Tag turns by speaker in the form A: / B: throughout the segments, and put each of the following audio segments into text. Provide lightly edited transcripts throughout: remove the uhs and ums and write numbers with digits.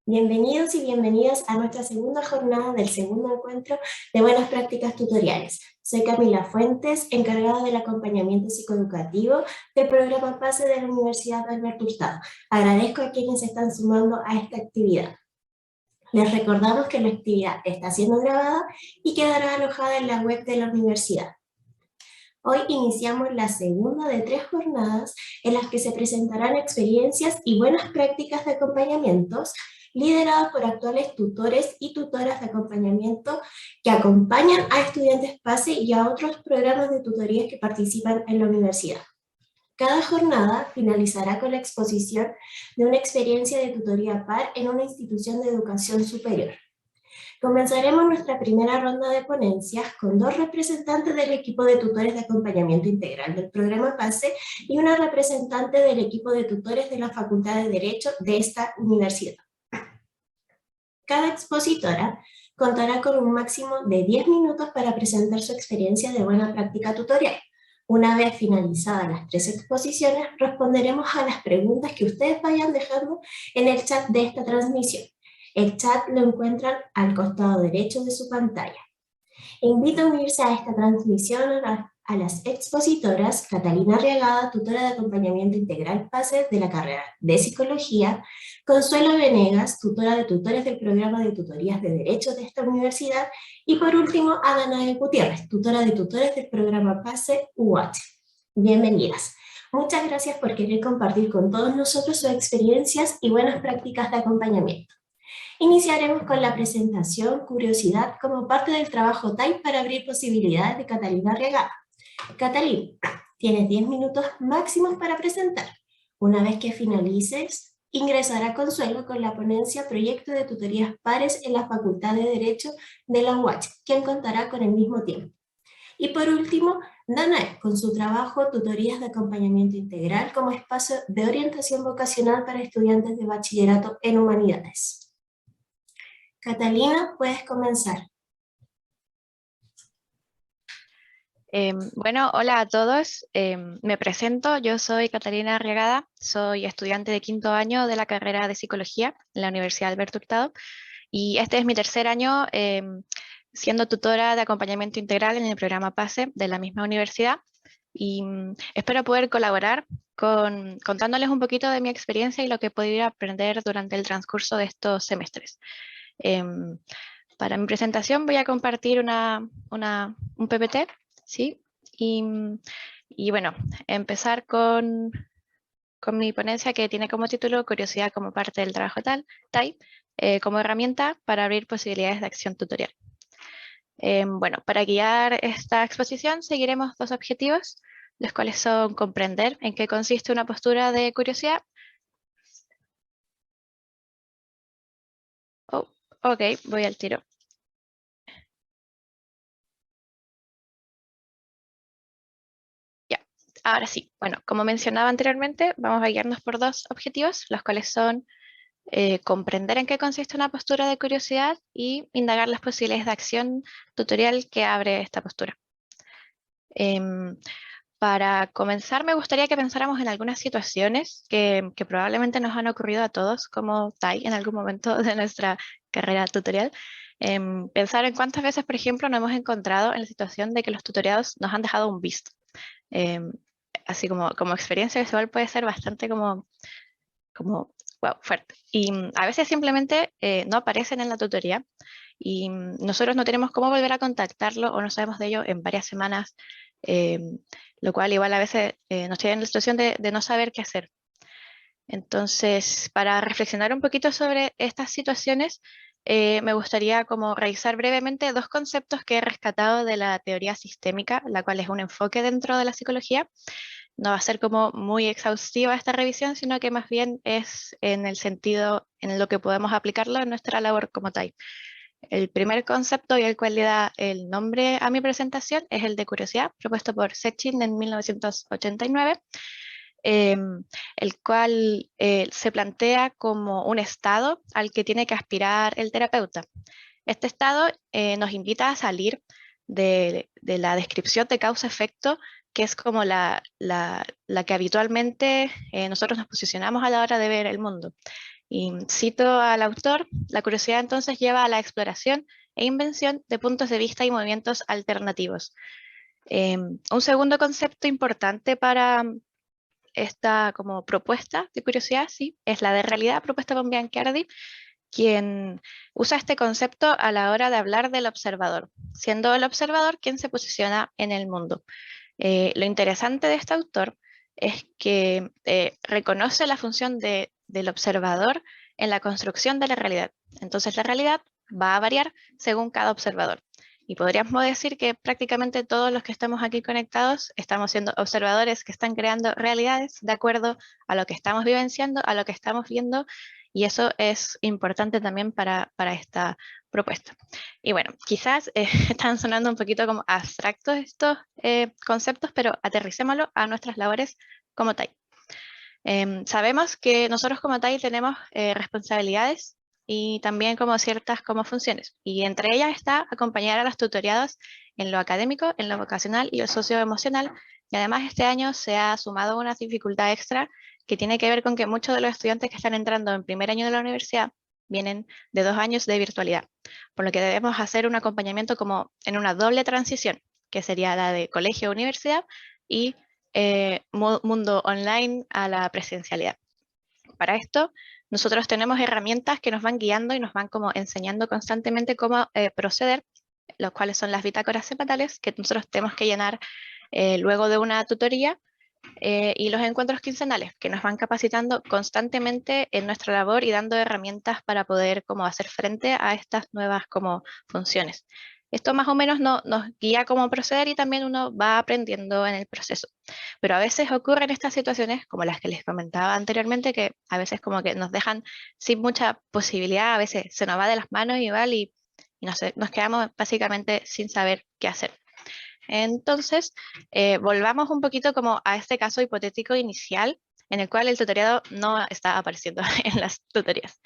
A: Bienvenidos y bienvenidas a nuestra segunda jornada del segundo encuentro de Buenas Prácticas Tutoriales. Soy Camila Fuentes, encargada del acompañamiento psicoeducativo del programa PASE de la Universidad Alberto Hurtado. Agradezco a quienes se están sumando a esta actividad. Les recordamos que la actividad está siendo grabada y quedará alojada en la web de la universidad. Hoy iniciamos la segunda de 3 jornadas en las que se presentarán experiencias y buenas prácticas de acompañamientos lideradas por actuales tutores y tutoras de acompañamiento que acompañan a estudiantes PASE y a otros programas de tutorías que participan en la universidad. Cada jornada finalizará con la exposición de una experiencia de tutoría par en una institución de educación superior. Comenzaremos nuestra primera ronda de ponencias con 2 representantes del equipo de tutores de acompañamiento integral del programa PASE y una representante del equipo de tutores de la Facultad de Derecho de esta universidad. Cada expositora contará con un máximo de 10 minutos para presentar su experiencia de buena práctica tutorial. Una vez finalizadas las 3 exposiciones, responderemos a las preguntas que ustedes vayan dejando en el chat de esta transmisión. El chat lo encuentran al costado derecho de su pantalla. Invito a unirse a esta transmisión a las expositoras Catalina Arriagada, tutora de acompañamiento integral PASE de la carrera de Psicología, Consuelo Venegas, tutora de tutores del programa de tutorías de Derecho de esta universidad, y por último a Danae Gutiérrez, tutora de tutores del programa PASE UH. Bienvenidas. Muchas gracias por querer compartir con todos nosotros sus experiencias y buenas prácticas de acompañamiento. Iniciaremos con la presentación Curiosidad como parte del trabajo TAI para abrir posibilidades de Catalina Arriagada. Catalina, tienes 10 minutos máximos para presentar. Una vez que finalices, ingresará Consuelo con la ponencia Proyecto de Tutorías Pares en la Facultad de Derecho de la UH, quien contará con el mismo tiempo. Y por último, Danae, con su trabajo Tutorías de Acompañamiento Integral como espacio de orientación vocacional para estudiantes de bachillerato en humanidades. Catalina, puedes comenzar.
B: Bueno, hola a todos. Me presento, yo soy Catalina Arriagada, soy estudiante de 5º año de la carrera de Psicología en la Universidad Alberto Hurtado y este es mi tercer año siendo tutora de acompañamiento integral en el programa PASE de la misma universidad y espero poder colaborar contándoles un poquito de mi experiencia y lo que he podido aprender durante el transcurso de estos semestres. Para mi presentación voy a compartir un PPT, ¿sí? Y bueno, empezar con mi ponencia que tiene como título Curiosidad como parte del trabajo TAI, como herramienta para abrir posibilidades de acción tutorial. Bueno, para guiar esta exposición seguiremos 2 objetivos, los cuales son comprender en qué consiste una postura de curiosidad. Oh, ok, voy al tiro. Ahora sí, bueno, como mencionaba anteriormente, vamos a guiarnos por 2 objetivos, los cuales son comprender en qué consiste una postura de curiosidad y indagar las posibilidades de acción tutorial que abre esta postura. Para comenzar, me gustaría que pensáramos en algunas situaciones que probablemente nos han ocurrido a todos como TAI en algún momento de nuestra carrera tutorial. Pensar en cuántas veces, por ejemplo, nos hemos encontrado en la situación de que los tutoriados nos han dejado un visto. Así como experiencia visual puede ser bastante como wow, fuerte. Y a veces simplemente no aparecen en la tutoría y nosotros no tenemos cómo volver a contactarlo o no sabemos de ello en varias semanas, lo cual igual a veces nos tiene en la situación de no saber qué hacer. Entonces, para reflexionar un poquito sobre estas situaciones, me gustaría como revisar brevemente 2 conceptos que he rescatado de la teoría sistémica, la cual es un enfoque dentro de la psicología. No va a ser como muy exhaustiva esta revisión, sino que más bien es en el sentido en lo que podemos aplicarlo en nuestra labor como TAI. El primer concepto y el cual le da el nombre a mi presentación es el de curiosidad, propuesto por Sechin en 1989. El cual se plantea como un estado al que tiene que aspirar el terapeuta. Este estado nos invita a salir de la descripción de causa-efecto, que es como la que habitualmente nosotros nos posicionamos a la hora de ver el mundo. Y cito al autor: la curiosidad entonces lleva a la exploración e invención de puntos de vista y movimientos alternativos. Un segundo concepto importante para esta como propuesta de curiosidad, sí, es la de realidad propuesta por Biancardi, quien usa este concepto a la hora de hablar del observador, siendo el observador quien se posiciona en el mundo. Lo interesante de este autor es que reconoce la función del observador en la construcción de la realidad. Entonces la realidad va a variar según cada observador. Y podríamos decir que prácticamente todos los que estamos aquí conectados estamos siendo observadores que están creando realidades de acuerdo a lo que estamos vivenciando, a lo que estamos viendo, y eso es importante también para esta propuesta. Y bueno, quizás están sonando un poquito como abstractos estos conceptos, pero aterricémoslo a nuestras labores como TAI. Sabemos que nosotros como TAI tenemos responsabilidades y también como ciertas como funciones, y entre ellas está acompañar a los tutoriados en lo académico, en lo vocacional y lo socioemocional, y además este año se ha sumado una dificultad extra que tiene que ver con que muchos de los estudiantes que están entrando en primer año de la universidad vienen de 2 años de virtualidad, por lo que debemos hacer un acompañamiento como en una doble transición, que sería la de colegio a universidad y mundo online a la presencialidad. Para esto, nosotros tenemos herramientas que nos van guiando y nos van como enseñando constantemente cómo proceder, los cuales son las bitácoras semanales que nosotros tenemos que llenar luego de una tutoría, y los encuentros quincenales que nos van capacitando constantemente en nuestra labor y dando herramientas para poder como hacer frente a estas nuevas como funciones. Esto más o menos nos guía cómo proceder y también uno va aprendiendo en el proceso. Pero a veces ocurren estas situaciones, como las que les comentaba anteriormente, que a veces como que nos dejan sin mucha posibilidad, a veces se nos va de las manos igual y nos quedamos básicamente sin saber qué hacer. Entonces, volvamos un poquito como a este caso hipotético inicial en el cual el tutoriado no está apareciendo en las tutorías.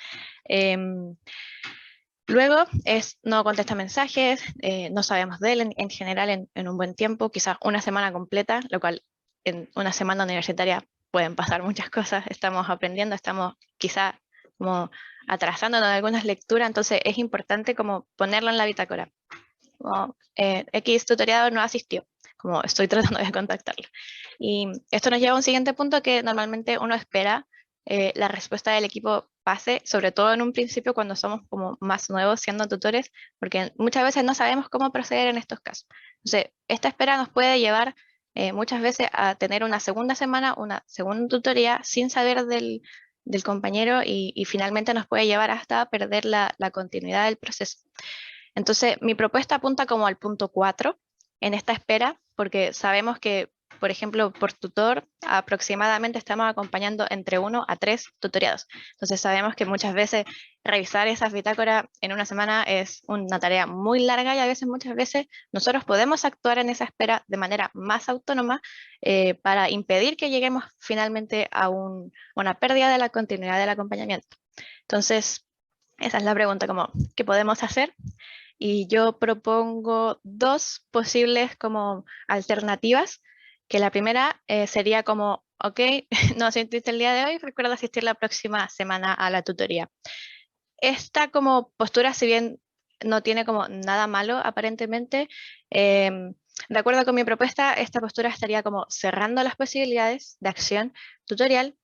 B: Luego no contesta mensajes, no sabemos de él en general en un buen tiempo, quizás una semana completa, lo cual en una semana universitaria pueden pasar muchas cosas, estamos aprendiendo, estamos quizás como atrasándonos en algunas lecturas, entonces es importante como ponerlo en la bitácora. Como, X tutoriado no asistió, como estoy tratando de contactarlo. Y esto nos lleva a un siguiente punto que normalmente uno espera la respuesta del equipo pase, sobre todo en un principio cuando somos como más nuevos siendo tutores, porque muchas veces no sabemos cómo proceder en estos casos. Entonces, esta espera nos puede llevar muchas veces a tener una segunda semana, una segunda tutoría sin saber del compañero y finalmente nos puede llevar hasta perder la continuidad del proceso. Entonces, mi propuesta apunta como al punto 4 en esta espera, porque sabemos que, por ejemplo, por tutor aproximadamente estamos acompañando entre 1 a 3 tutoriados. Entonces sabemos que muchas veces revisar esas bitácoras en una semana es una tarea muy larga y a veces, muchas veces, nosotros podemos actuar en esa espera de manera más autónoma para impedir que lleguemos finalmente a una pérdida de la continuidad del acompañamiento. Entonces, esa es la pregunta, como, ¿qué podemos hacer? Y yo propongo 2 posibles como alternativas, que la primera sería como, ok, no asististe el día de hoy, recuerda asistir la próxima semana a la tutoría. Esta como postura, si bien no tiene como nada malo aparentemente, de acuerdo con mi propuesta, esta postura estaría como cerrando las posibilidades de acción tutorial,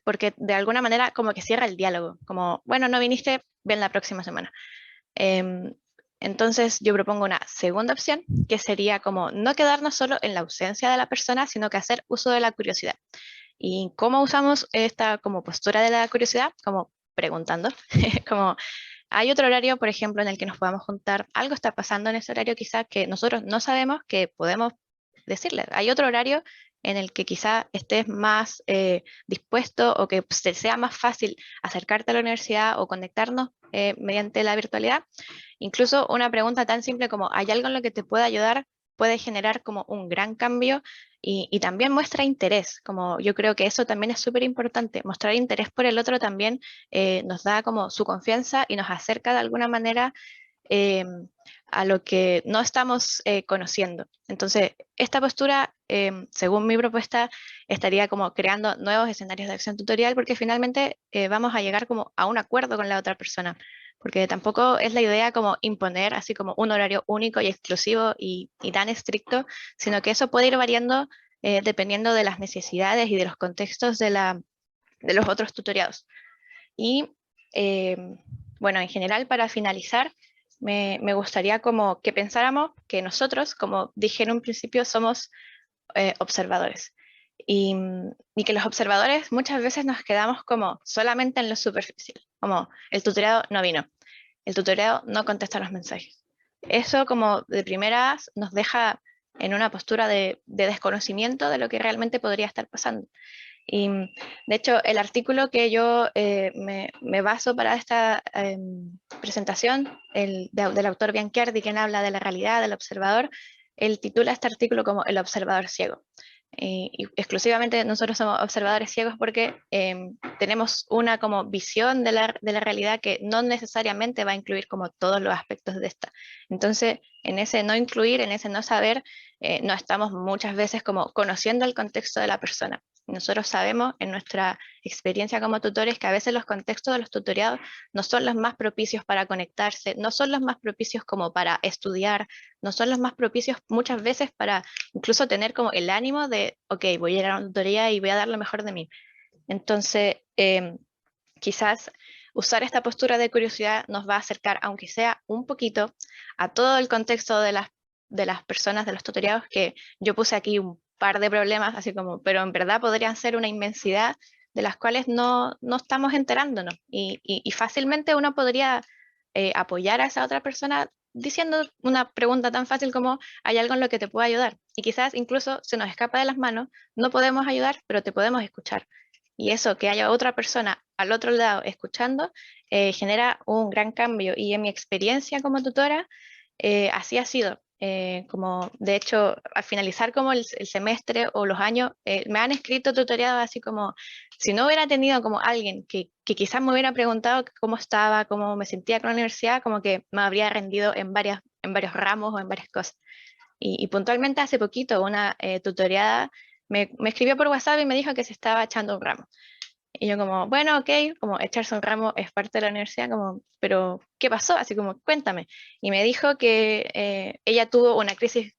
B: porque de alguna manera como que cierra el diálogo, como, bueno, no viniste, ven la próxima semana. Em, entonces yo propongo una segunda opción, que sería como no quedarnos solo en la ausencia de la persona, sino que hacer uso de la curiosidad. ¿Y cómo usamos esta como postura de la curiosidad? Como preguntando, como hay otro horario, por ejemplo, en el que nos podamos juntar, algo está pasando en ese horario quizá que nosotros no sabemos, que podemos decirle. Hay otro horario en el que quizá estés más dispuesto o que te sea más fácil acercarte a la universidad o conectarnos mediante la virtualidad. Incluso una pregunta tan simple como ¿hay algo en lo que te pueda ayudar? Puede generar como un gran cambio y también muestra interés, como yo creo que eso también es súper importante, mostrar interés por el otro también nos da como su confianza y nos acerca de alguna manera a lo que no estamos conociendo. Entonces, esta postura, según mi propuesta, estaría como creando nuevos escenarios de acción tutorial, porque finalmente vamos a llegar como a un acuerdo con la otra persona, porque tampoco es la idea como imponer así como un horario único y exclusivo y tan estricto, sino que eso puede ir variando dependiendo de las necesidades y de los contextos de los otros tutoriados. Y bueno, en general, para finalizar, me gustaría como que pensáramos que nosotros, como dije en un principio, somos observadores. Y que los observadores muchas veces nos quedamos como solamente en lo superficial, como el tutoriado no vino, el tutoriado no contesta los mensajes. Eso como de primeras nos deja en una postura de desconocimiento de lo que realmente podría estar pasando. Y de hecho, el artículo que yo me baso para esta presentación, del autor Biancardi, quien habla de la realidad del observador, él titula este artículo como El observador ciego. Y exclusivamente nosotros somos observadores ciegos porque tenemos una como visión de la realidad que no necesariamente va a incluir como todos los aspectos de esta. Entonces, en ese no incluir, en ese no saber, no estamos muchas veces como conociendo el contexto de la persona. Nosotros sabemos en nuestra experiencia como tutores que a veces los contextos de los tutoriados no son los más propicios para conectarse, no son los más propicios como para estudiar, no son los más propicios muchas veces para incluso tener como el ánimo de, ok, voy a ir a una tutoría y voy a dar lo mejor de mí. Entonces, quizás usar esta postura de curiosidad nos va a acercar, aunque sea un poquito, a todo el contexto de las personas, de los tutoriados, que yo puse aquí un par de problemas, así como, pero en verdad podrían ser una inmensidad de las cuales no estamos enterándonos. Y fácilmente uno podría apoyar a esa otra persona diciendo una pregunta tan fácil como, ¿hay algo en lo que te pueda ayudar? Y quizás incluso se nos escapa de las manos, no podemos ayudar, pero te podemos escuchar. Y eso, que haya otra persona al otro lado escuchando, genera un gran cambio. Y en mi experiencia como tutora, así ha sido. Como, de hecho, al finalizar como el semestre o los años, me han escrito tutoriados así como, si no hubiera tenido como alguien que quizás me hubiera preguntado cómo estaba, cómo me sentía con la universidad, como que me habría rendido en varios ramos o en varias cosas. Y puntualmente hace poquito una tutoriada me escribió por WhatsApp y me dijo que se estaba echando un ramo. Y yo como, bueno, ok, como echarse un ramo es parte de la universidad, como, pero ¿qué pasó? Así como, cuéntame. Y me dijo que ella tuvo una crisis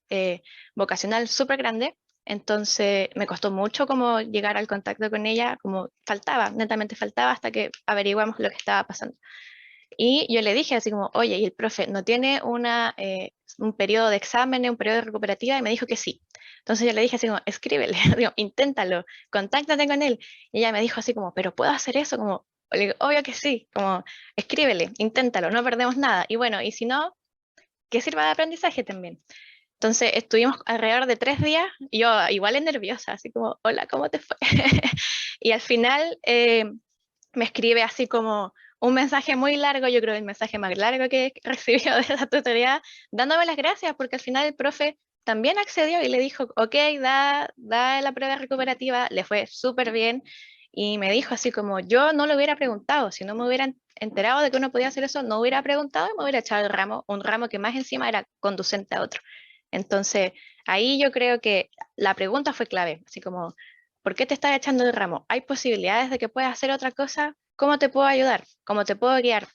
B: vocacional súper grande, entonces me costó mucho como llegar al contacto con ella, como faltaba, netamente faltaba hasta que averiguamos lo que estaba pasando. Y yo le dije así como, oye, ¿y el profe no tiene un periodo de exámenes, un periodo de recuperativa? Y me dijo que sí. Entonces yo le dije así como, escríbele, digo, inténtalo, contáctate con él. Y ella me dijo así como, ¿pero puedo hacer eso? Como, le digo, obvio que sí, como, escríbele, inténtalo, no perdemos nada. Y bueno, y si no, que sirva de aprendizaje también. Entonces estuvimos alrededor de 3 días, y yo igual es nerviosa, así como, hola, ¿cómo te fue? Y al final me escribe así como un mensaje muy largo, yo creo el mensaje más largo que he recibido de esa tutoría, dándome las gracias porque al final el profe también accedió y le dijo, ok, da la prueba recuperativa, le fue súper bien y me dijo así como, yo no lo hubiera preguntado, si no me hubieran enterado de que uno podía hacer eso, no hubiera preguntado y me hubiera echado el ramo, un ramo que más encima era conducente a otro. Entonces, ahí yo creo que la pregunta fue clave, así como, ¿por qué te estás echando el ramo? ¿Hay posibilidades de que puedas hacer otra cosa? ¿Cómo te puedo ayudar? ¿Cómo te puedo guiar?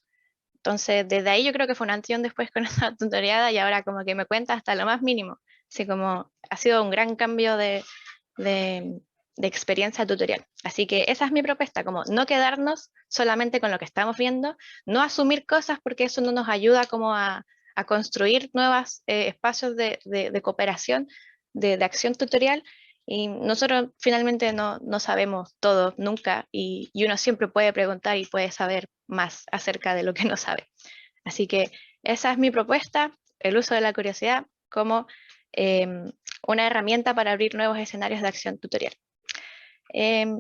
B: Entonces, desde ahí yo creo que fue un antes y un después con esa tutoriada y ahora como que me cuenta hasta lo más mínimo. Así como ha sido un gran cambio de, de experiencia tutorial. Así que esa es mi propuesta, como no quedarnos solamente con lo que estamos viendo, no asumir cosas porque eso no nos ayuda como a construir nuevos espacios de cooperación, de acción tutorial. Y nosotros finalmente no sabemos todo nunca y uno siempre puede preguntar y puede saber más acerca de lo que no sabe. Así que esa es mi propuesta, el uso de la curiosidad como una herramienta para abrir nuevos escenarios de acción tutorial.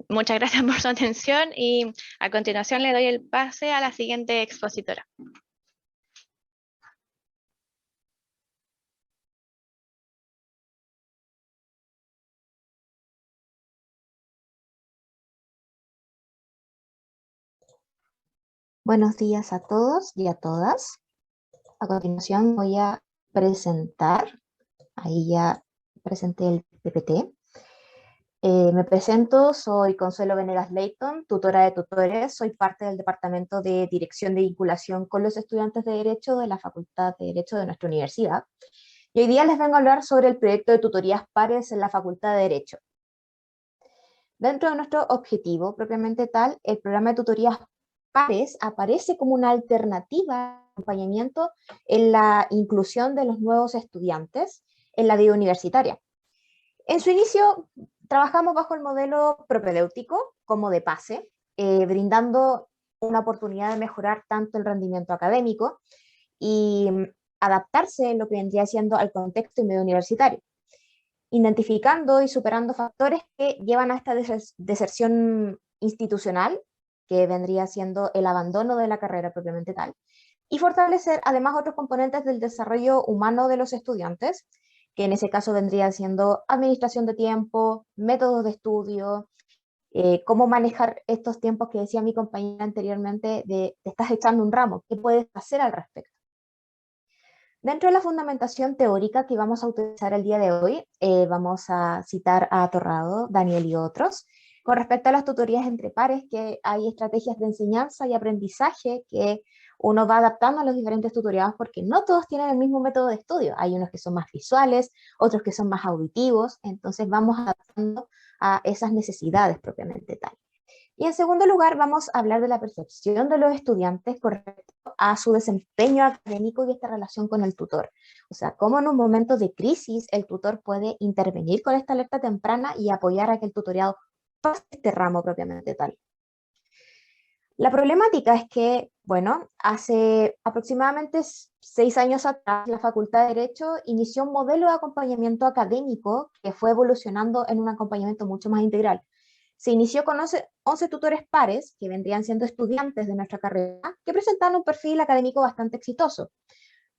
B: Muchas gracias por su atención y a continuación le doy el pase a la siguiente expositora.
C: Buenos días a todos y a todas. A continuación voy a presentar, ahí ya presenté el PPT. Me presento, soy Consuelo Venegas Leighton, tutora de tutores, soy parte del Departamento de Dirección de Vinculación con los estudiantes de Derecho de la Facultad de Derecho de nuestra universidad. Y hoy día les vengo a hablar sobre el proyecto de tutorías pares en la Facultad de Derecho. Dentro de nuestro objetivo propiamente tal, el programa de tutorías pares aparece como una alternativa de acompañamiento en la inclusión de los nuevos estudiantes en la vida universitaria. En su inicio, trabajamos bajo el modelo propedéutico como de pase, brindando una oportunidad de mejorar tanto el rendimiento académico y adaptarse lo que vendría siendo al contexto y medio universitario, identificando y superando factores que llevan a esta deserción institucional, que vendría siendo el abandono de la carrera propiamente tal, y fortalecer además otros componentes del desarrollo humano de los estudiantes, que en ese caso vendría siendo administración de tiempo, métodos de estudio, cómo manejar estos tiempos que decía mi compañera anteriormente, de te estás echando un ramo, ¿qué puedes hacer al respecto? Dentro de la fundamentación teórica que vamos a utilizar el día de hoy, vamos a citar a Torrado, Daniel y otros. Con respecto a las tutorías entre pares, que hay estrategias de enseñanza y aprendizaje que uno va adaptando a los diferentes tutoriados porque no todos tienen el mismo método de estudio. Hay unos que son más visuales, otros que son más auditivos, entonces vamos adaptando a esas necesidades propiamente tal. Y en segundo lugar, vamos a hablar de la percepción de los estudiantes con respecto a su desempeño académico y esta relación con el tutor. O sea, cómo en un momento de crisis el tutor puede intervenir con esta alerta temprana y apoyar a que el tutoriado pase este ramo propiamente tal. La problemática es que, bueno, hace aproximadamente 6 años atrás, la Facultad de Derecho inició un modelo de acompañamiento académico que fue evolucionando en un acompañamiento mucho más integral. Se inició con 11 tutores pares, que vendrían siendo estudiantes de nuestra carrera, que presentaban un perfil académico bastante exitoso.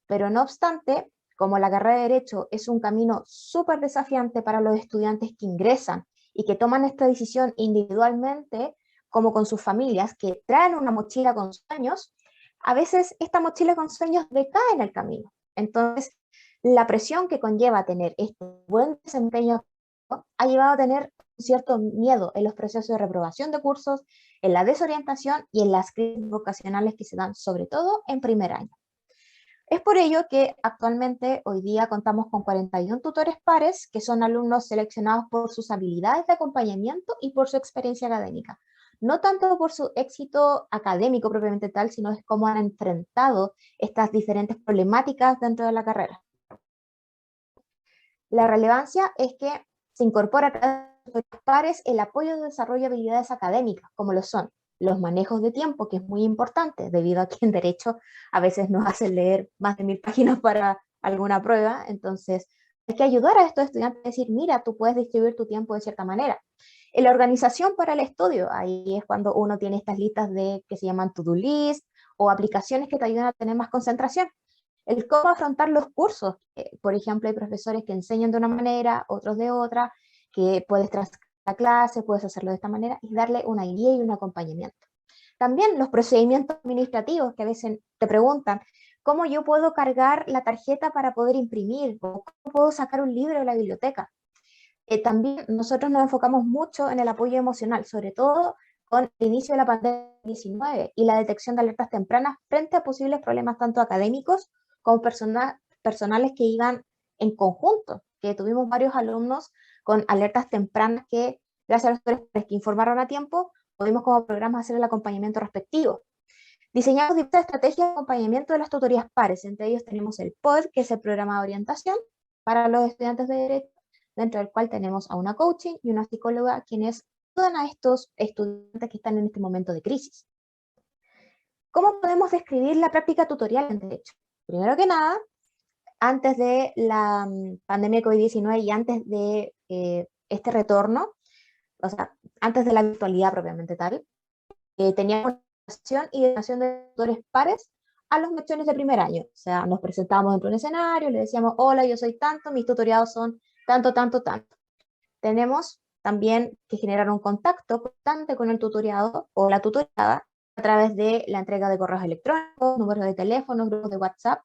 C: Pero no obstante, como la carrera de Derecho es un camino súper desafiante para los estudiantes que ingresan y que toman esta decisión individualmente, como con sus familias, que traen una mochila con sueños, a veces esta mochila con sueños decae en el camino. Entonces, la presión que conlleva tener este buen desempeño ha llevado a tener cierto miedo en los procesos de reprobación de cursos, en la desorientación y en las crisis vocacionales que se dan sobre todo en primer año. Es por ello que actualmente hoy día contamos con 41 tutores pares que son alumnos seleccionados por sus habilidades de acompañamiento y por su experiencia académica. No tanto por su éxito académico propiamente tal, sino es cómo han enfrentado estas diferentes problemáticas dentro de la carrera. La relevancia es que se incorpora a cada de los pares el apoyo de desarrollo de habilidades académicas, como lo son los manejos de tiempo, que es muy importante, debido a que en Derecho a veces nos hacen leer más de 1000 páginas para alguna prueba, entonces hay que ayudar a estos estudiantes a decir, mira, tú puedes distribuir tu tiempo de cierta manera. En la organización para el estudio, ahí es cuando uno tiene estas listas de que se llaman to-do list o aplicaciones que te ayudan a tener más concentración. El cómo afrontar los cursos. Por ejemplo, hay profesores que enseñan de una manera, otros de otra, que puedes transcribir la clase, puedes hacerlo de esta manera y darle una guía y un acompañamiento. También los procedimientos administrativos que a veces te preguntan, ¿cómo yo puedo cargar la tarjeta para poder imprimir? ¿O cómo puedo sacar un libro de la biblioteca? También nosotros nos enfocamos mucho en el apoyo emocional, sobre todo con el inicio de la pandemia 19 y la detección de alertas tempranas frente a posibles problemas tanto académicos como personales que iban en conjunto, que tuvimos varios alumnos con alertas tempranas que, gracias a los tutores que informaron a tiempo, pudimos como programa hacer el acompañamiento respectivo. Diseñamos diversas estrategias de acompañamiento de las tutorías pares, entre ellos tenemos el POD, que es el programa de orientación para los estudiantes de Derecho, dentro del cual tenemos a una coaching y una psicóloga quienes ayudan a estos estudiantes que están en este momento de crisis. ¿Cómo podemos describir la práctica tutorial en Derecho? Primero que nada, antes de la pandemia COVID-19 y antes de este retorno, o sea, antes de la virtualidad propiamente tal, teníamos y educación de tutores pares a los mechones de primer año. O sea, nos presentábamos en un escenario, le decíamos, hola, yo soy tanto, mis tutoriados son tanto, tanto, tanto. Tenemos también que generar un contacto constante con el tutoriado o la tutoriada a través de la entrega de correos electrónicos, números de teléfono, grupos de WhatsApp,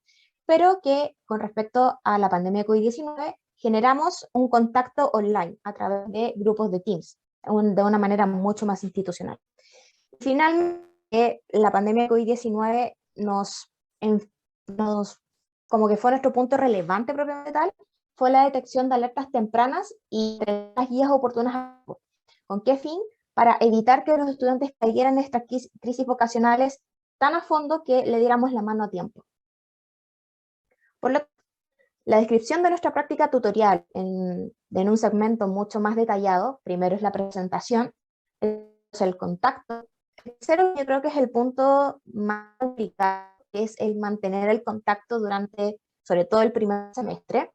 C: pero que con respecto a la pandemia de COVID-19 generamos un contacto online a través de grupos de Teams, de una manera mucho más institucional. Finalmente, la pandemia de COVID-19 como que fue nuestro punto relevante propiamente tal, fue la detección de alertas tempranas y las guías oportunas. ¿Con qué fin? Para evitar que los estudiantes cayeran en estas crisis vocacionales tan a fondo que le diéramos la mano a tiempo. Por lo tanto, la descripción de nuestra práctica tutorial en un segmento mucho más detallado, primero es la presentación, es el contacto. El tercero, yo creo que es el punto más complicado, que es el mantener el contacto durante, sobre todo el primer semestre,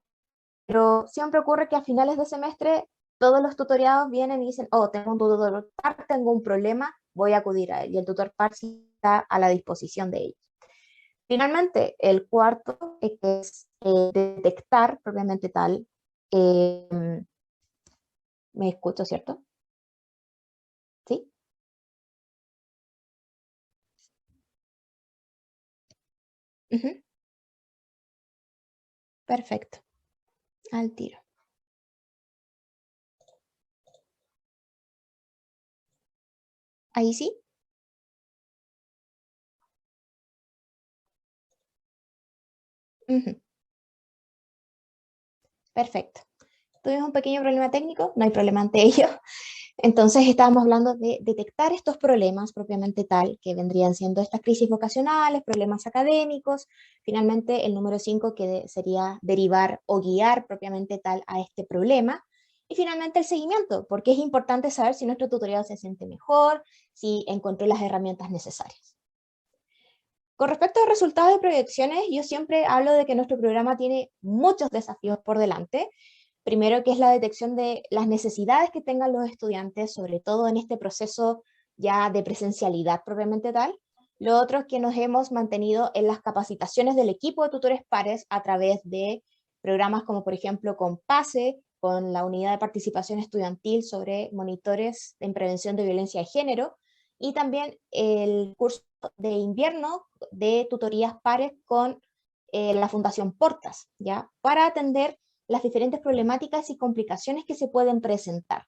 C: pero siempre ocurre que a finales de semestre todos los tutoriados vienen y dicen, oh, tengo un tutor par, tengo un problema, voy a acudir a él, y el tutor par está a la disposición de ellos. Finalmente, el cuarto es detectar propiamente tal, me escucho, ¿cierto? ¿Sí? Uh-huh. Perfecto, al tiro. Ahí sí. Uh-huh. Perfecto. Tuvimos un pequeño problema técnico, no hay problema ante ello. Entonces estábamos hablando de detectar estos problemas propiamente tal, que vendrían siendo estas crisis vocacionales, problemas académicos, finalmente el número 5 que sería derivar o guiar propiamente tal a este problema, y finalmente el seguimiento, porque es importante saber si nuestro tutorial se siente mejor, si encontró las herramientas necesarias. Con respecto a resultados de proyecciones, yo siempre hablo de que nuestro programa tiene muchos desafíos por delante. Primero, que es la detección de las necesidades que tengan los estudiantes, sobre todo en este proceso ya de presencialidad propiamente tal. Lo otro es que nos hemos mantenido en las capacitaciones del equipo de tutores pares a través de programas como por ejemplo con PASE, con la Unidad de Participación Estudiantil sobre monitores en prevención de violencia de género, y también el curso de invierno de tutorías pares con la Fundación Portas, ¿ya? Para atender las diferentes problemáticas y complicaciones que se pueden presentar.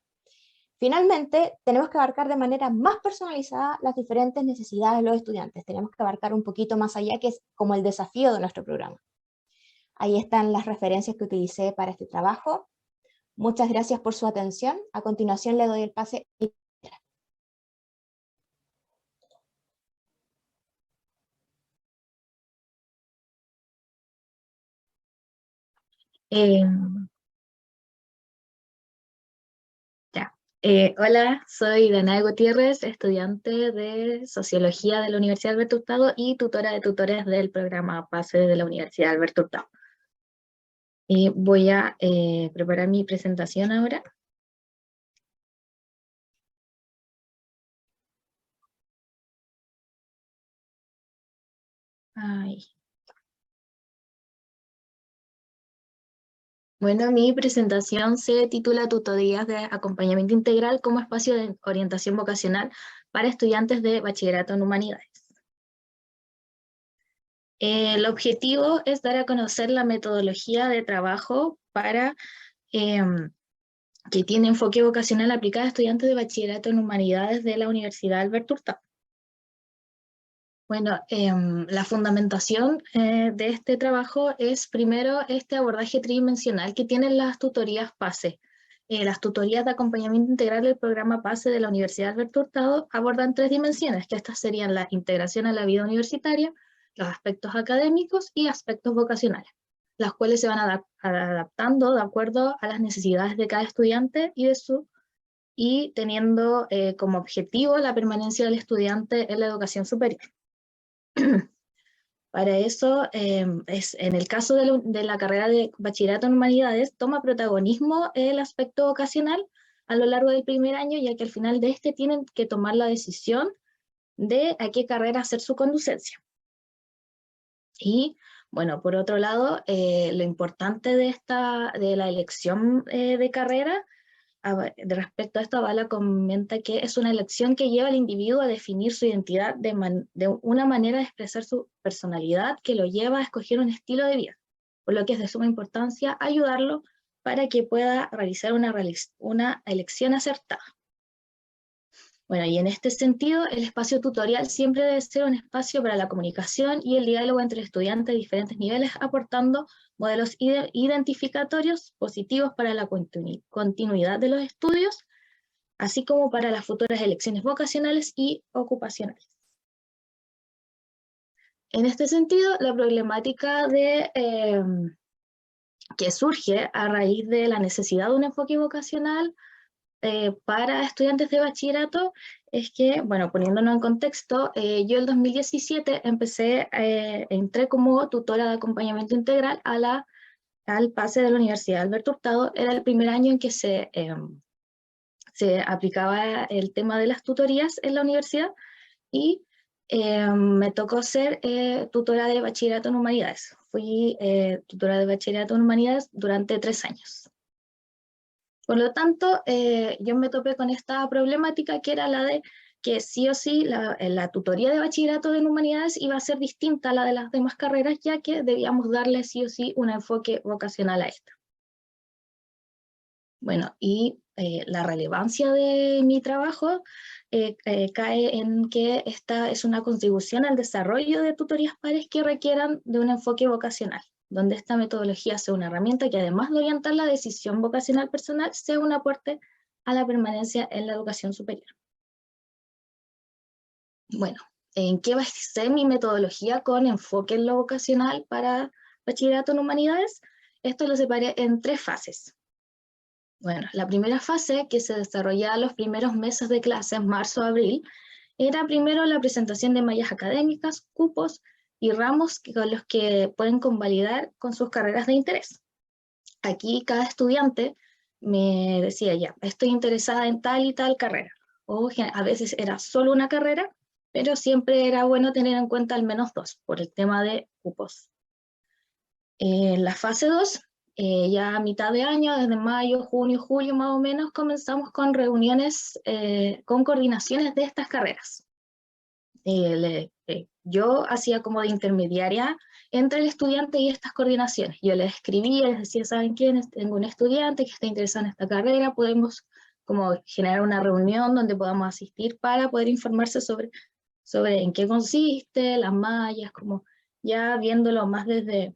C: Finalmente, tenemos que abarcar de manera más personalizada las diferentes necesidades de los estudiantes. Tenemos que abarcar un poquito más allá, que es como el desafío de nuestro programa. Ahí están las referencias que utilicé para este trabajo. Muchas gracias por su atención. A continuación le doy el pase.
D: Eh, Hola, soy Danae Gutiérrez, estudiante de Sociología de la Universidad Alberto Hurtado y tutora de tutores del programa PASE de la Universidad Alberto Hurtado. Voy a preparar mi presentación ahora. Ay. Bueno, mi presentación se titula Tutorías de Acompañamiento Integral como espacio de orientación vocacional para estudiantes de bachillerato en humanidades. El objetivo es dar a conocer la metodología de trabajo para que tiene enfoque vocacional aplicado a estudiantes de bachillerato en humanidades de la Universidad Alberto Hurtado. Bueno, la fundamentación de este trabajo es primero este abordaje tridimensional que tienen las tutorías PASE. Las tutorías de acompañamiento integral del programa PASE de la Universidad Alberto Hurtado abordan 3 dimensiones, que estas serían la integración a la vida universitaria, los aspectos académicos y aspectos vocacionales, las cuales se van adaptando de acuerdo a las necesidades de cada estudiante y teniendo como objetivo la permanencia del estudiante en la educación superior. Para eso, en el caso de la carrera de bachillerato en humanidades, toma protagonismo el aspecto vocacional a lo largo del primer año, ya que al final de este tienen que tomar la decisión de a qué carrera hacer su conducencia. Y bueno, por otro lado, lo importante de la elección de carrera respecto a esto, Avala comenta que es una elección que lleva al individuo a definir su identidad de una manera de expresar su personalidad que lo lleva a escoger un estilo de vida, por lo que es de suma importancia ayudarlo para que pueda realizar una elección acertada. Bueno, y en este sentido, el espacio tutorial siempre debe ser un espacio para la comunicación y el diálogo entre estudiantes de diferentes niveles, aportando modelos identificatorios positivos para la continuidad de los estudios, así como para las futuras elecciones vocacionales y ocupacionales. En este sentido, la problemática que surge a raíz de la necesidad de un enfoque vocacional para estudiantes de bachillerato es que, bueno, poniéndonos en contexto, yo el 2017 entré como tutora de acompañamiento integral al PASE de la Universidad Alberto Hurtado. Era el primer año en que se aplicaba el tema de las tutorías en la universidad y me tocó ser tutora de bachillerato en humanidades. Fui tutora de bachillerato en humanidades durante 3 años. Por lo tanto, yo me topé con esta problemática que era la de que sí o sí la tutoría de bachillerato en humanidades iba a ser distinta a la de las demás carreras, ya que debíamos darle sí o sí un enfoque vocacional a esta. Bueno, y la relevancia de mi trabajo cae en que esta es una contribución al desarrollo de tutorías pares que requieran de un enfoque vocacional, donde esta metodología sea una herramienta que además de orientar la decisión vocacional personal, sea un aporte a la permanencia en la educación superior. Bueno, ¿en qué basé mi metodología con enfoque en lo vocacional para bachillerato en humanidades? Esto lo separé en 3 fases. Bueno, la primera fase, que se desarrollaba los primeros meses de clases, marzo a abril, era primero la presentación de mallas académicas, cupos y ramos con los que pueden convalidar con sus carreras de interés. Aquí cada estudiante me decía, ya, estoy interesada en tal y tal carrera. O a veces era solo una carrera, pero siempre era bueno tener en cuenta al menos 2 por el tema de cupos. En la fase 2, ya a mitad de año, desde mayo, junio, julio más o menos, comenzamos con reuniones, con coordinaciones de estas carreras. Yo hacía como de intermediaria entre el estudiante y estas coordinaciones. Yo les escribía, les decía, ¿saben quién? Tengo un estudiante que está interesado en esta carrera, podemos como generar una reunión donde podamos asistir para poder informarse sobre en qué consiste, las mallas, como ya viéndolo más desde,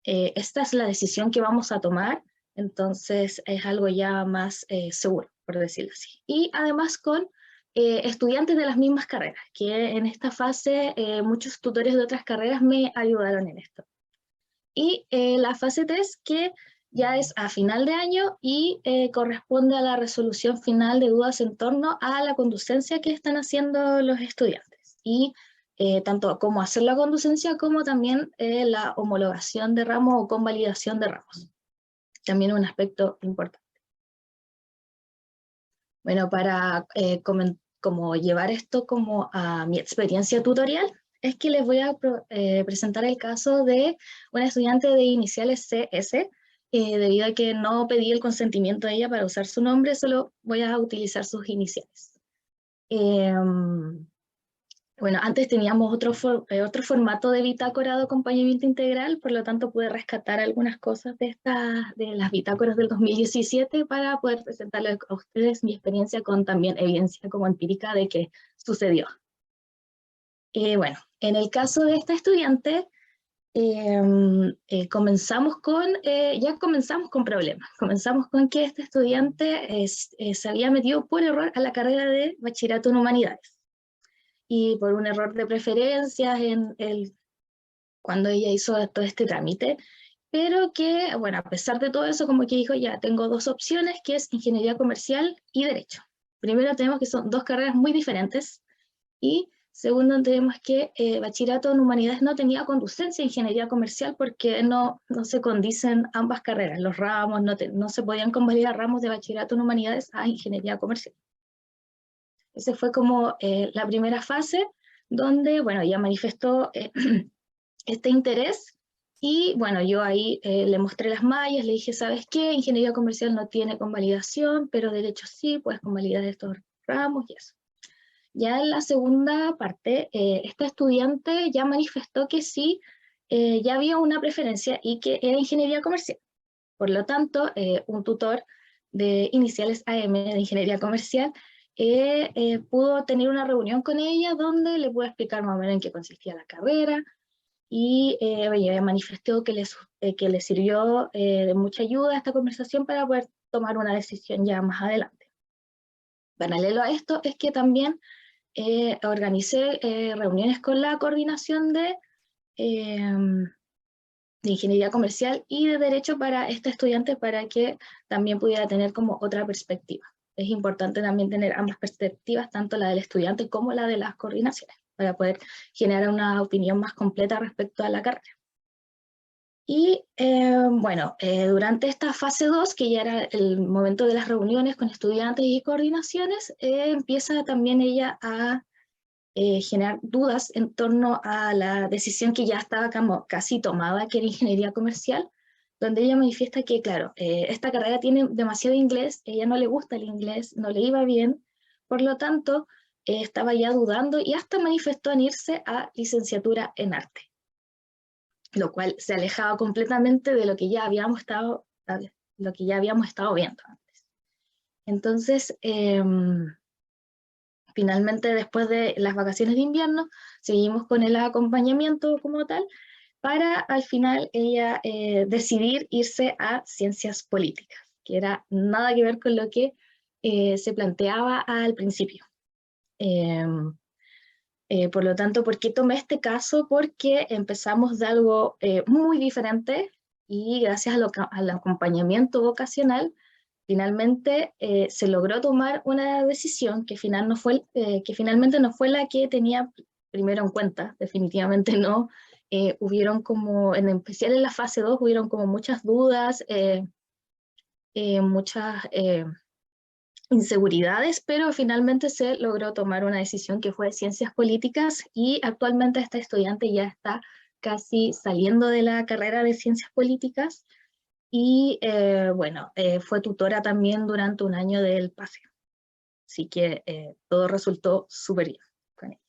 D: esta es la decisión que vamos a tomar, entonces es algo ya más seguro, por decirlo así. Y además con estudiantes de las mismas carreras, que en esta fase muchos tutores de otras carreras me ayudaron en esto. Y la fase 3, que ya es a final de año y corresponde a la resolución final de dudas en torno a la conducencia que están haciendo los estudiantes. Y tanto como hacer la conducencia como también la homologación de ramos o convalidación de ramos. También un aspecto importante. Bueno, para como llevar esto como a mi experiencia tutorial, es que les voy a presentar el caso de una estudiante de iniciales CS, debido a que no pedí el consentimiento de ella para usar su nombre, solo voy a utilizar sus iniciales. Bueno, antes teníamos otro formato de bitácora de acompañamiento integral, por lo tanto pude rescatar algunas cosas de las bitácoras del 2017 para poder presentarles a ustedes mi experiencia con también evidencia como empírica de que sucedió. Bueno, en el caso de esta estudiante, comenzamos con problemas. Comenzamos con que este estudiante se había metido por error a la carrera de bachillerato en humanidades. Y por un error de preferencias cuando ella hizo todo este trámite, pero que, bueno, a pesar de todo eso, como que dijo, ya tengo 2 opciones, que es ingeniería comercial y derecho. Primero tenemos que son 2 carreras muy diferentes, y segundo tenemos que bachillerato en humanidades no tenía conducencia a ingeniería comercial porque no se condicen ambas carreras, los ramos, no se podían convalidar ramos de bachillerato en humanidades a ingeniería comercial. Esa fue como la primera fase, donde, bueno, ella manifestó este interés Y bueno, yo ahí le mostré las mallas, le dije, ¿sabes qué? Ingeniería comercial no tiene convalidación, pero derecho sí, puedes convalidar estos ramos y eso. Ya en la segunda parte, esta estudiante ya manifestó que sí, ya había una preferencia y que era ingeniería comercial. Por lo tanto, un tutor de iniciales AM de ingeniería comercial pudo tener una reunión con ella donde le pudo explicar más o menos en qué consistía la carrera, y ella manifestó que le sirvió de mucha ayuda esta conversación para poder tomar una decisión ya más adelante. Paralelo a esto es que también organicé reuniones con la coordinación de ingeniería comercial y de derecho para este estudiante para que también pudiera tener como otra perspectiva. Es importante también tener ambas perspectivas, tanto la del estudiante como la de las coordinaciones, para poder generar una opinión más completa respecto a la carrera. Y bueno, durante esta fase 2, que ya era el momento de las reuniones con estudiantes y coordinaciones, empieza también ella a generar dudas en torno a la decisión que ya estaba como casi tomada, que era ingeniería comercial, donde ella manifiesta que, claro, esta carrera tiene demasiado inglés, ella no le gusta el inglés, no le iba bien, por lo tanto, estaba ya dudando y hasta manifestó en irse a licenciatura en arte, lo cual se alejaba completamente de lo que ya habíamos estado viendo antes. Entonces, finalmente, después de las vacaciones de invierno, seguimos con el acompañamiento como tal, para al final ella decidir irse a ciencias políticas, que era nada que ver con lo que se planteaba al principio. Por lo tanto, ¿por qué tomé este caso? Porque empezamos de algo muy diferente, y gracias al acompañamiento vocacional, finalmente se logró tomar una decisión que finalmente no fue la que tenía primero en cuenta. Definitivamente no. Hubieron como, en especial en la fase 2, hubieron como muchas dudas, muchas inseguridades, pero finalmente se logró tomar una decisión que fue ciencias políticas, y actualmente esta estudiante ya está casi saliendo de la carrera de ciencias políticas, y bueno, fue tutora también durante un año del PASE. Así que todo resultó súper bien con ella.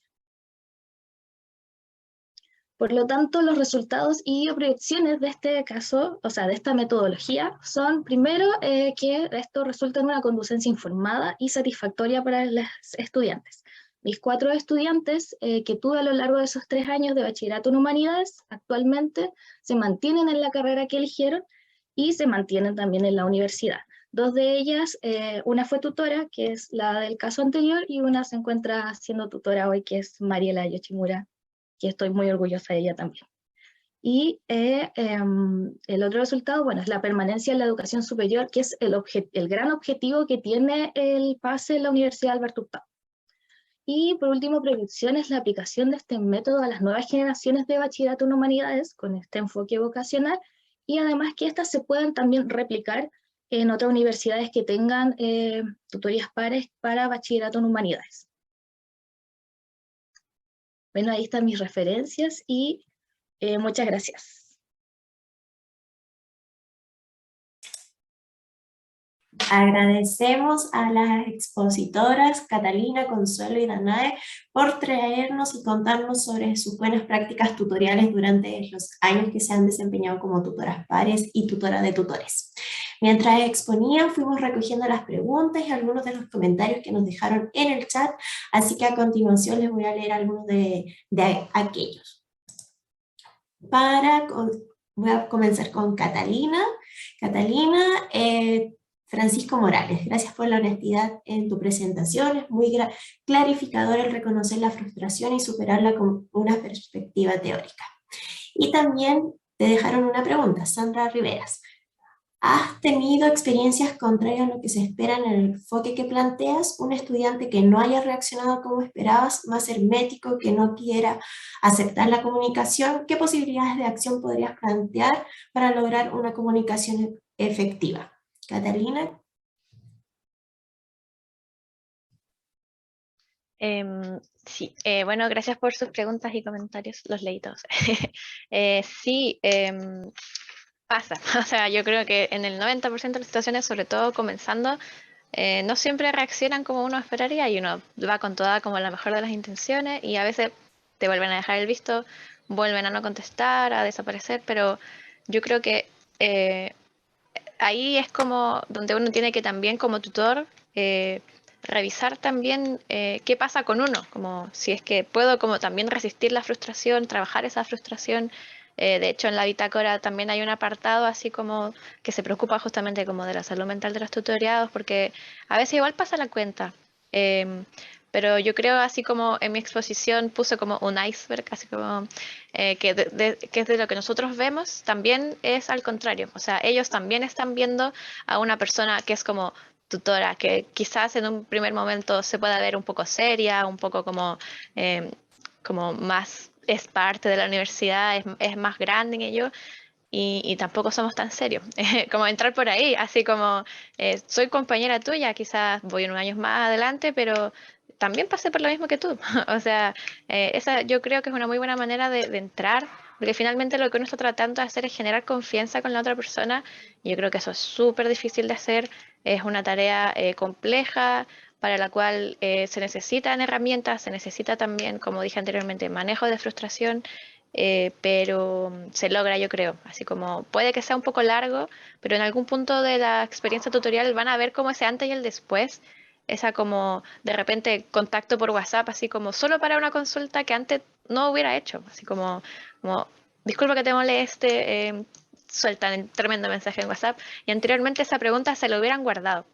D: Por lo tanto, los resultados y proyecciones de este caso, o sea, de esta metodología, son primero que esto resulta en una conducencia informada y satisfactoria para los estudiantes. Mis 4 estudiantes que tuve a lo largo de esos 3 años de bachillerato en humanidades, actualmente se mantienen en la carrera que eligieron y se mantienen también en la universidad. 2 de ellas, una fue tutora, que es la del caso anterior, y una se encuentra siendo tutora hoy, que es Mariela Yoshimura, que estoy muy orgullosa de ella también. Y el otro resultado, bueno, es la permanencia en la educación superior, que es el gran objetivo que tiene el PASE en la Universidad Alberto Hurtado. Y por último, proyección es la aplicación de este método a las nuevas generaciones de bachillerato en humanidades, con este enfoque vocacional, y además que estas se puedan también replicar en otras universidades que tengan tutorías pares para bachillerato en humanidades. Bueno, ahí están mis referencias y muchas gracias.
A: Agradecemos a las expositoras Catalina, Consuelo y Danae por traernos y contarnos sobre sus buenas prácticas tutoriales durante los años que se han desempeñado como tutoras pares y tutora de tutores. Mientras exponían, fuimos recogiendo las preguntas y algunos de los comentarios que nos dejaron en el chat, así que a continuación les voy a leer algunos de aquellos. Voy a comenzar con Catalina. Catalina, Francisco Morales, gracias por la honestidad en tu presentación, es muy clarificador el reconocer la frustración y superarla con una perspectiva teórica. Y también te dejaron una pregunta, Sandra Riveras. ¿Has tenido experiencias contrarias a lo que se espera en el enfoque que planteas? Un estudiante que no haya reaccionado como esperabas, más hermético, que no quiera aceptar la comunicación, ¿qué posibilidades de acción podrías plantear para lograr una comunicación efectiva? Catalina.
B: Sí, bueno, gracias por sus preguntas y comentarios, los leí todos. Sí, pasa, o sea, yo creo que en el 90% de las situaciones, sobre todo comenzando, no siempre reaccionan como uno esperaría y uno va con toda como la mejor de las intenciones y a veces te vuelven a dejar el visto, vuelven a no contestar, a desaparecer, pero yo creo que eh, ahí es como donde uno tiene que también como tutor revisar también qué pasa con uno, como si es que puedo como también resistir la frustración, trabajar esa frustración. De hecho, en la bitácora también hay un apartado así como que se preocupa justamente como de la salud mental de los tutoriados, porque a veces igual pasa la cuenta. Em, pero yo creo así como en mi exposición puse como un iceberg, así como que es de lo que nosotros vemos, también es al contrario. O sea, ellos también están viendo a una persona que es como tutora, que quizás en un primer momento se pueda ver un poco seria, un poco como más es parte de la universidad, es más grande en ello, y tampoco somos tan serios. Como entrar por ahí, así como soy compañera tuya, quizás voy unos años más adelante, pero también pasé por lo mismo que tú. O sea, esa yo creo que es una muy buena manera de entrar, porque finalmente lo que uno está tratando de hacer es generar confianza con la otra persona, y yo creo que eso es súper difícil de hacer, es una tarea compleja para la cual se necesitan herramientas, se necesita también, como dije anteriormente, manejo de frustración, pero se logra, yo creo. Así como puede que sea un poco largo, pero en algún punto de la experiencia tutorial van a ver como ese antes y el después, esa como de repente contacto por WhatsApp, así como solo para una consulta que antes no hubiera hecho, así como disculpa que te moleste, sueltan un tremendo mensaje en WhatsApp y anteriormente esa pregunta se lo hubieran guardado.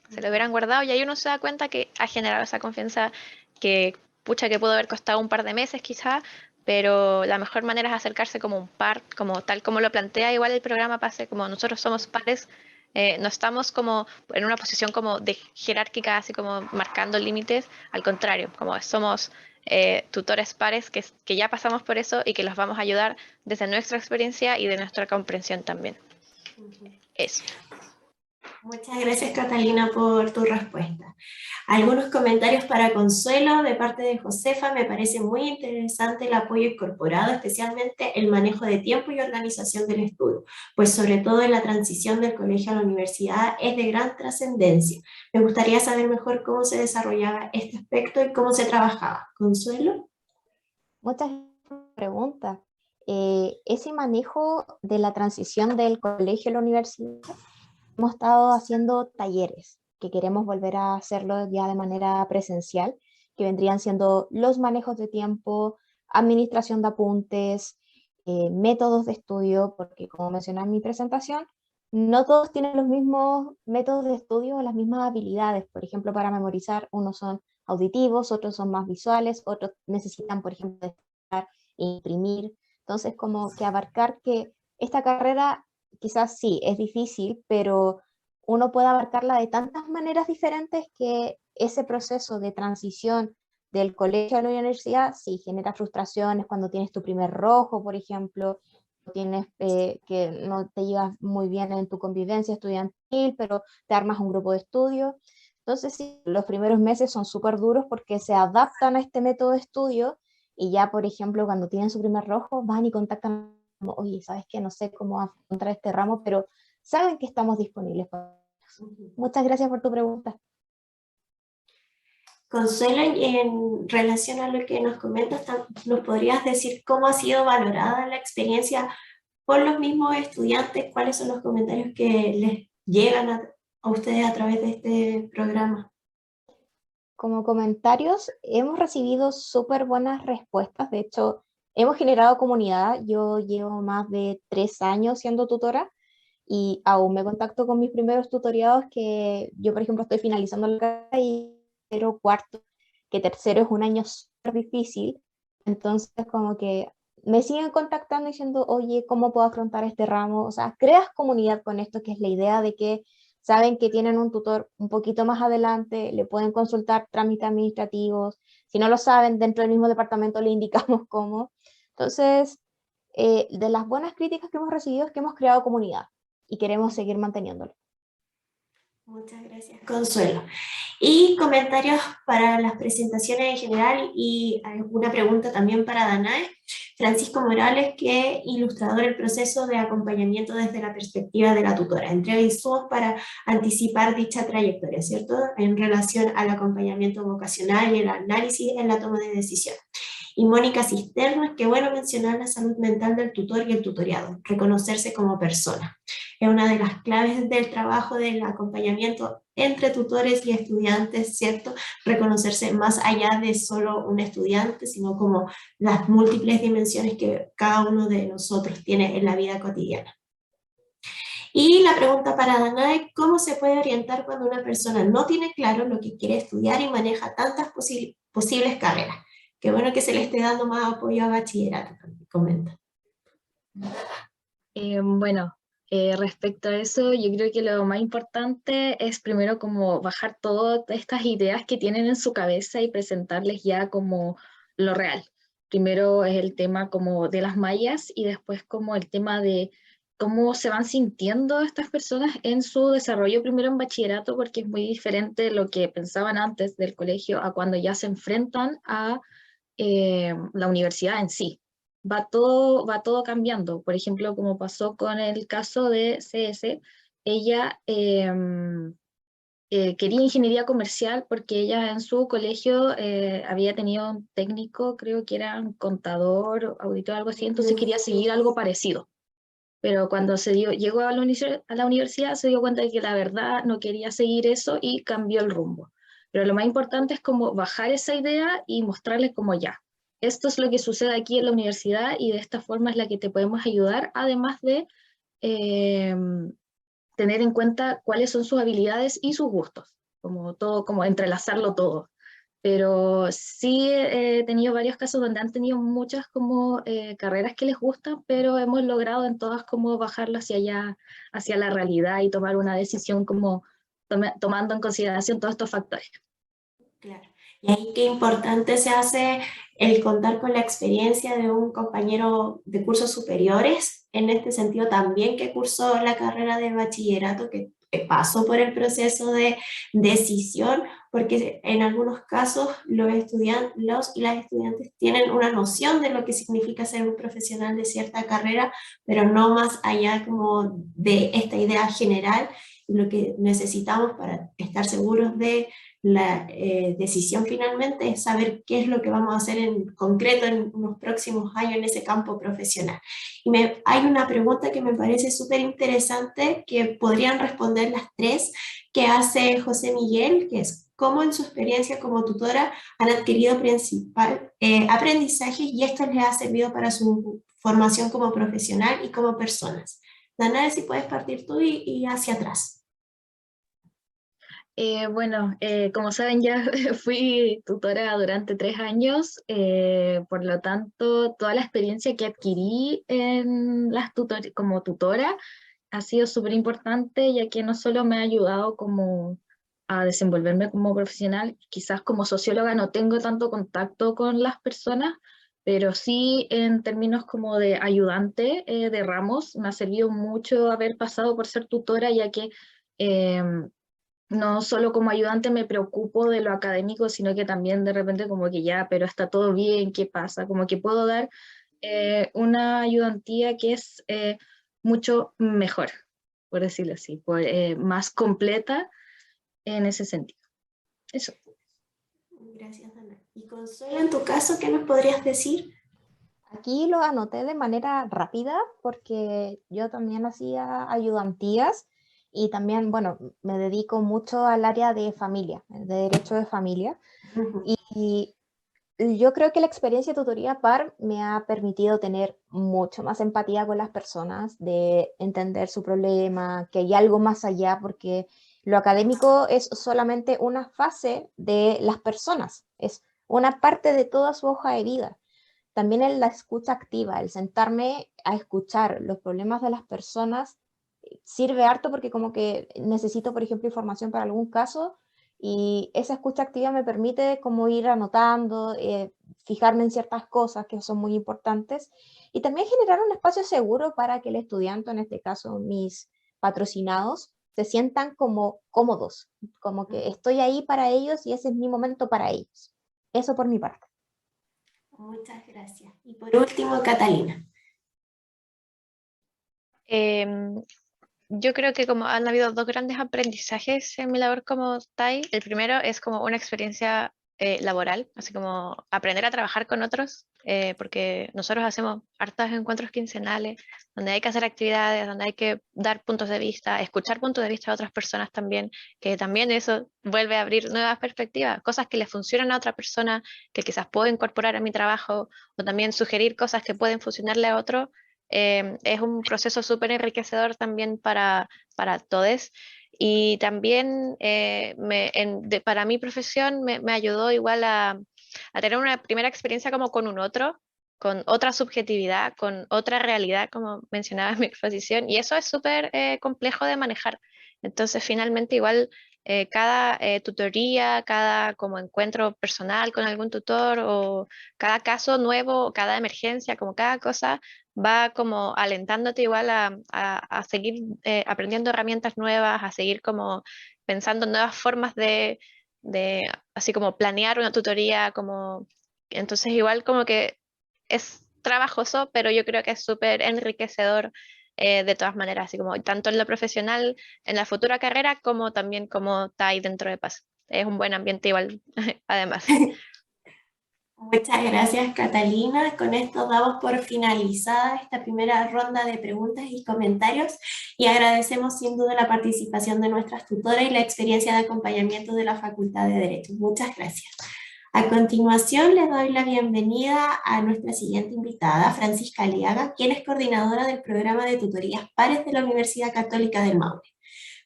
B: Se lo hubieran guardado y ahí uno se da cuenta que ha generado esa confianza que, pucha, que pudo haber costado un par de meses quizá, pero la mejor manera es acercarse como un par, como tal como lo plantea igual el programa PASE, como nosotros somos pares, no estamos como en una posición como de jerárquica, así como marcando límites, al contrario, como somos tutores pares que ya pasamos por eso y que los vamos a ayudar desde nuestra experiencia y de nuestra comprensión también. Eso.
A: Muchas gracias, Catalina, por tu respuesta. Algunos comentarios para Consuelo de parte de Josefa. Me parece muy interesante el apoyo incorporado, especialmente el manejo de tiempo y organización del estudio, pues sobre todo en la transición del colegio a la universidad es de gran trascendencia. Me gustaría saber mejor cómo se desarrollaba este aspecto y cómo se trabajaba. Consuelo.
C: Muchas preguntas. Ese manejo de la transición del colegio a la universidad, hemos estado haciendo talleres que queremos volver a hacerlo ya de manera presencial, que vendrían siendo los manejos de tiempo, administración de apuntes, métodos de estudio, porque como mencioné en mi presentación, no todos tienen los mismos métodos de estudio o las mismas habilidades. Por ejemplo, para memorizar, unos son auditivos, otros son más visuales, otros necesitan, por ejemplo, imprimir. Entonces, como que abarcar que esta carrera quizás sí es difícil, pero uno puede abarcarla de tantas maneras diferentes que ese proceso de transición del colegio a la universidad sí genera frustraciones cuando tienes tu primer rojo, por ejemplo, tienes que no te llevas muy bien en tu convivencia estudiantil, pero te armas un grupo de estudio. Entonces, sí, los primeros meses son súper duros porque se adaptan a este método de estudio y ya, por ejemplo, cuando tienen su primer rojo, van y contactan, como, oye, ¿sabes qué? No sé cómo encontrar este ramo, pero saben que estamos disponibles para ellos. Muchas gracias por tu pregunta.
A: Consuelo, en relación a lo que nos comentas, ¿nos podrías decir cómo ha sido valorada la experiencia por los mismos estudiantes? ¿Cuáles son los comentarios que les llegan a ustedes a través de este programa?
C: Como comentarios, hemos recibido súper buenas respuestas. De hecho, hemos generado comunidad. Yo llevo más de 3 años siendo tutora y aún me contacto con mis primeros tutoriados que yo, por ejemplo, estoy finalizando la carrera y tercero, cuarto, que tercero es un año súper difícil. Entonces, como que me siguen contactando diciendo, oye, ¿cómo puedo afrontar este ramo? O sea, creas comunidad con esto, que es la idea de que saben que tienen un tutor un poquito más adelante, le pueden consultar trámites administrativos. Si no lo saben, dentro del mismo departamento le indicamos cómo. Entonces, de las buenas críticas que hemos recibido es que hemos creado comunidad y queremos seguir manteniéndolo.
A: Muchas gracias, Consuelo. Y comentarios para las presentaciones en general y alguna pregunta también para Danae. Francisco Morales, que ilustrador el proceso de acompañamiento desde la perspectiva de la tutora. Entrega insumos para anticipar dicha trayectoria, ¿cierto? En relación al acompañamiento vocacional y el análisis en la toma de decisiones. Y Mónica Cisternas, que bueno mencionar la salud mental del tutor y el tutoriado, reconocerse como persona. Es una de las claves del trabajo del acompañamiento entre tutores y estudiantes, ¿cierto? Reconocerse más allá de solo un estudiante, sino como las múltiples dimensiones que cada uno de nosotros tiene en la vida cotidiana. Y la pregunta para Danae, ¿cómo se puede orientar cuando una persona no tiene claro lo que quiere estudiar y maneja tantas posibles carreras? Qué bueno que se le esté dando más apoyo a bachillerato, comenta.
D: Bueno, respecto a eso, yo creo que lo más importante es primero como bajar todas estas ideas que tienen en su cabeza y presentarles ya como lo real. Primero es el tema como de las mallas y después como el tema de cómo se van sintiendo estas personas en su desarrollo primero en bachillerato, porque es muy diferente lo que pensaban antes del colegio a cuando ya se enfrentan a la universidad en sí. Va todo cambiando. Por ejemplo, como pasó con el caso de CS, ella quería ingeniería comercial porque ella en su colegio había tenido un técnico, creo que era un contador, auditor, algo así, entonces quería seguir algo parecido. Pero cuando llegó a la universidad se dio cuenta de que la verdad no quería seguir eso y cambió el rumbo. Pero lo más importante es como bajar esa idea y mostrarles como ya. Esto es lo que sucede aquí en la universidad y de esta forma es la que te podemos ayudar, además de eh, tener en cuenta cuáles son sus habilidades y sus gustos, como todo, como entrelazarlo todo. Pero sí he tenido varios casos donde han tenido muchas como carreras que les gustan, pero hemos logrado en todas como bajarlo hacia allá, hacia la realidad y tomar una decisión como tomando en consideración todos estos factores.
A: Claro. Y ahí qué importante se hace el contar con la experiencia de un compañero de cursos superiores, en este sentido también que cursó la carrera de bachillerato, que pasó por el proceso de decisión, porque en algunos casos los y las estudiantes tienen una noción de lo que significa ser un profesional de cierta carrera, pero no más allá como de esta idea general, lo que necesitamos para estar seguros de la decisión finalmente es saber qué es lo que vamos a hacer en concreto en unos próximos años en ese campo profesional. Y hay una pregunta que me parece súper interesante que podrían responder las tres, que hace José Miguel, que es cómo en su experiencia como tutora han adquirido aprendizajes y esto les ha servido para su formación como profesional y como personas. Danae, si puedes partir tú y hacia atrás.
D: Bueno, como saben ya fui tutora durante 3 años, por lo tanto toda la experiencia que adquirí en como tutora ha sido súper importante, ya que no solo me ha ayudado como a desenvolverme como profesional, quizás como socióloga no tengo tanto contacto con las personas, pero sí en términos como de ayudante de ramos, me ha servido mucho haber pasado por ser tutora, ya que no solo como ayudante me preocupo de lo académico, sino que también de repente como que ya, pero está todo bien, ¿qué pasa? Como que puedo dar una ayudantía que es mucho mejor, por decirlo así, más completa en ese sentido. Eso.
A: Gracias, Ana. Y Consuelo, en tu caso, ¿qué nos podrías decir?
C: Aquí lo anoté de manera rápida porque yo también hacía ayudantías y también, bueno, me dedico mucho al área de familia, de derecho de familia. Y yo creo que la experiencia de tutoría PAR me ha permitido tener mucho más empatía con las personas, de entender su problema, que hay algo más allá, porque lo académico es solamente una fase de las personas, es una parte de toda su hoja de vida. También en la escucha activa, el sentarme a escuchar los problemas de las personas sirve harto porque como que necesito, por ejemplo, información para algún caso y esa escucha activa me permite como ir anotando, fijarme en ciertas cosas que son muy importantes y también generar un espacio seguro para que el estudiante, en este caso mis patrocinados, se sientan como cómodos, como que estoy ahí para ellos y ese es mi momento para ellos. Eso por mi parte.
A: Muchas gracias. Y por último, Catalina.
B: Yo creo que como han habido dos grandes aprendizajes en mi labor como TAI. El primero es como una experiencia laboral, así como aprender a trabajar con otros, porque nosotros hacemos hartos encuentros quincenales, donde hay que hacer actividades, donde hay que dar puntos de vista, escuchar puntos de vista de otras personas también, que también eso vuelve a abrir nuevas perspectivas, cosas que le funcionan a otra persona, que quizás puedo incorporar a mi trabajo, o también sugerir cosas que pueden funcionarle a otro. Es un proceso súper enriquecedor también para todos. Y también para mi profesión me ayudó igual a tener una primera experiencia como con un otro, con otra subjetividad, con otra realidad, como mencionaba en mi exposición, y eso es súper complejo de manejar. Entonces, finalmente, igual cada tutoría, cada como encuentro personal con algún tutor, o cada caso nuevo, o cada emergencia, como cada cosa, va como alentándote igual a seguir aprendiendo herramientas nuevas, a seguir como pensando en nuevas formas de así como planear una tutoría, como, entonces igual como que es trabajoso, pero yo creo que es súper enriquecedor de todas maneras, así como tanto en lo profesional, en la futura carrera, como también como está ahí dentro de Paz. Es un buen ambiente igual, además.
A: Muchas gracias, Catalina. Con esto damos por finalizada esta primera ronda de preguntas y comentarios y agradecemos sin duda la participación de nuestras tutoras y la experiencia de acompañamiento de la Facultad de Derecho. Muchas gracias. A continuación, les doy la bienvenida a nuestra siguiente invitada, Francisca Aliaga, quien es coordinadora del programa de tutorías pares de la Universidad Católica del Maule.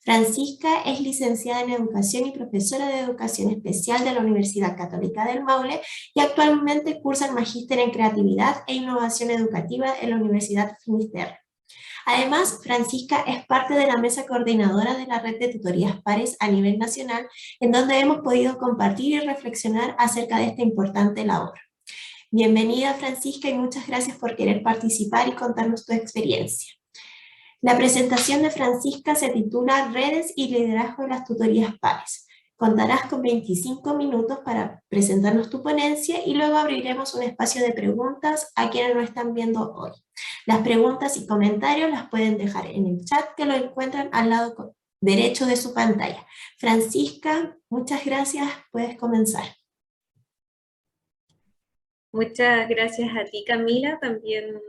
A: Francisca es licenciada en Educación y profesora de Educación Especial de la Universidad Católica del Maule y actualmente cursa el Magíster en Creatividad e Innovación Educativa en la Universidad Finisterre. Además, Francisca es parte de la mesa coordinadora de la red de tutorías pares a nivel nacional, en donde hemos podido compartir y reflexionar acerca de esta importante labor. Bienvenida, Francisca, y muchas gracias por querer participar y contarnos tu experiencia. La presentación de Francisca se titula Redes y liderazgo de las tutorías pares. Contarás con 25 minutos para presentarnos tu ponencia y luego abriremos un espacio de preguntas a quienes nos están viendo hoy. Las preguntas y comentarios las pueden dejar en el chat que lo encuentran al lado derecho de su pantalla. Francisca, muchas gracias, puedes comenzar.
E: Muchas gracias a ti, Camila. También,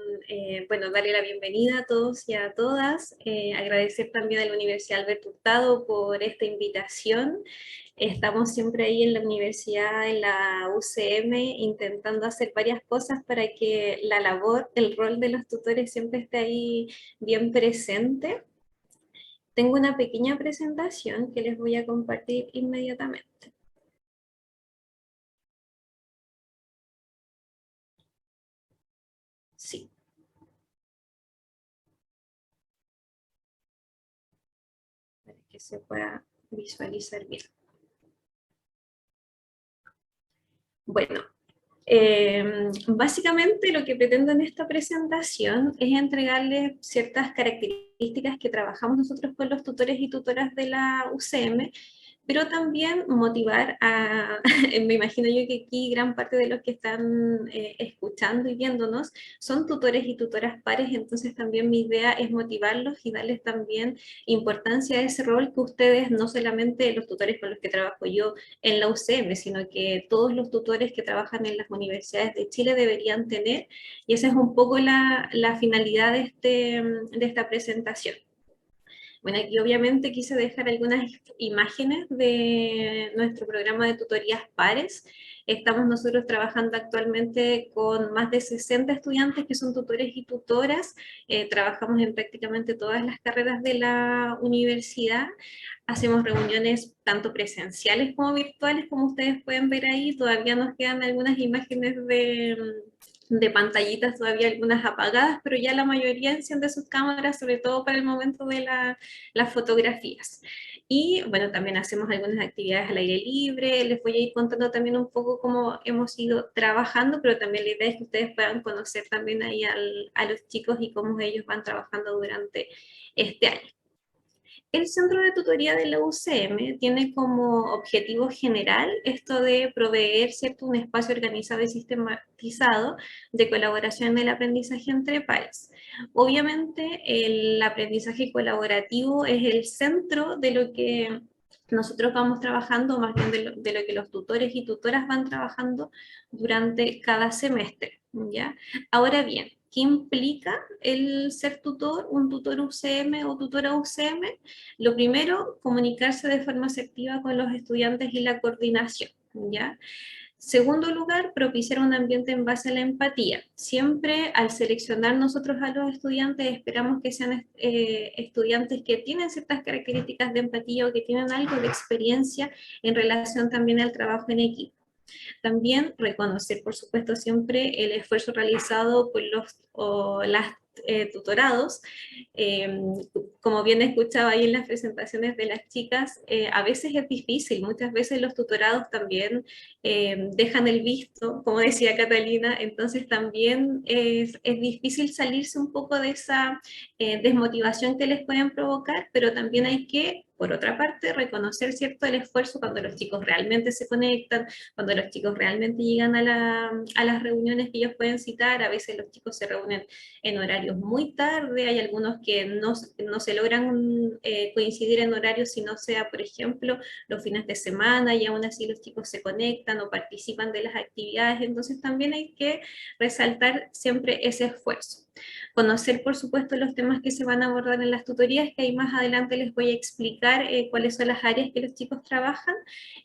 E: bueno, darle la bienvenida a todos y a todas. Agradecer también a la Universidad Alberto Hurtado por esta invitación. Estamos siempre ahí en la universidad, en la UCM, intentando hacer varias cosas para que la labor, el rol de los tutores siempre esté ahí bien presente. Tengo una pequeña presentación que les voy a compartir inmediatamente. Sí. Para que se pueda visualizar bien. Bueno, básicamente lo que pretendo en esta presentación es entregarles ciertas características que trabajamos nosotros con los tutores y tutoras de la UCM, pero también motivar a, me imagino yo que aquí gran parte de los que están escuchando y viéndonos son tutores y tutoras pares, entonces también mi idea es motivarlos y darles también importancia a ese rol que ustedes, no solamente los tutores con los que trabajo yo en la UCM, sino que todos los tutores que trabajan en las universidades de Chile deberían tener, y esa es un poco la finalidad de esta presentación. Bueno, aquí obviamente quise dejar algunas imágenes de nuestro programa de tutorías pares. Estamos nosotros trabajando actualmente con más de 60 estudiantes que son tutores y tutoras. Trabajamos en prácticamente todas las carreras de la universidad. Hacemos reuniones tanto presenciales como virtuales, como ustedes pueden ver ahí. Todavía nos quedan algunas imágenes de pantallitas, todavía algunas apagadas, pero ya la mayoría enciende sus cámaras, sobre todo para el momento de las fotografías. Y bueno, también hacemos algunas actividades al aire libre, les voy a ir contando también un poco cómo hemos ido trabajando, pero también la idea es que ustedes puedan conocer también ahí a los chicos y cómo ellos van trabajando durante este año. El Centro de Tutoría de la UCM tiene como objetivo general esto de proveer, ¿cierto?, un espacio organizado y sistematizado de colaboración en el aprendizaje entre pares. Obviamente el aprendizaje colaborativo es el centro de lo que nosotros vamos trabajando, más bien de lo que los tutores y tutoras van trabajando durante cada semestre, ¿ya? Ahora bien, ¿qué implica el ser tutor, un tutor UCM o tutora UCM? Lo primero, comunicarse de forma asertiva con los estudiantes y la coordinación, ¿ya? Segundo lugar, propiciar un ambiente en base a la empatía. Siempre al seleccionar nosotros a los estudiantes, esperamos que sean estudiantes que tienen ciertas características de empatía o que tienen algo de experiencia en relación también al trabajo en equipo. También reconocer, por supuesto, siempre el esfuerzo realizado por los o las tutorados. Como bien escuchaba ahí en las presentaciones de las chicas, a veces es difícil, muchas veces los tutorados también dejan el visto, como decía Catalina, entonces también es difícil salirse un poco de esa desmotivación que les pueden provocar, pero también hay que, por otra parte, reconocer, ¿cierto?, el esfuerzo cuando los chicos realmente se conectan, cuando los chicos realmente llegan a las reuniones que ellos pueden citar. A veces los chicos se reúnen en horarios muy tarde, hay algunos que no se logran coincidir en horarios si no sea, por ejemplo, los fines de semana, y aún así los chicos se conectan o participan de las actividades, entonces también hay que resaltar siempre ese esfuerzo. Conocer, por supuesto, los temas que se van a abordar en las tutorías, que ahí más adelante les voy a explicar cuáles son las áreas que los chicos trabajan,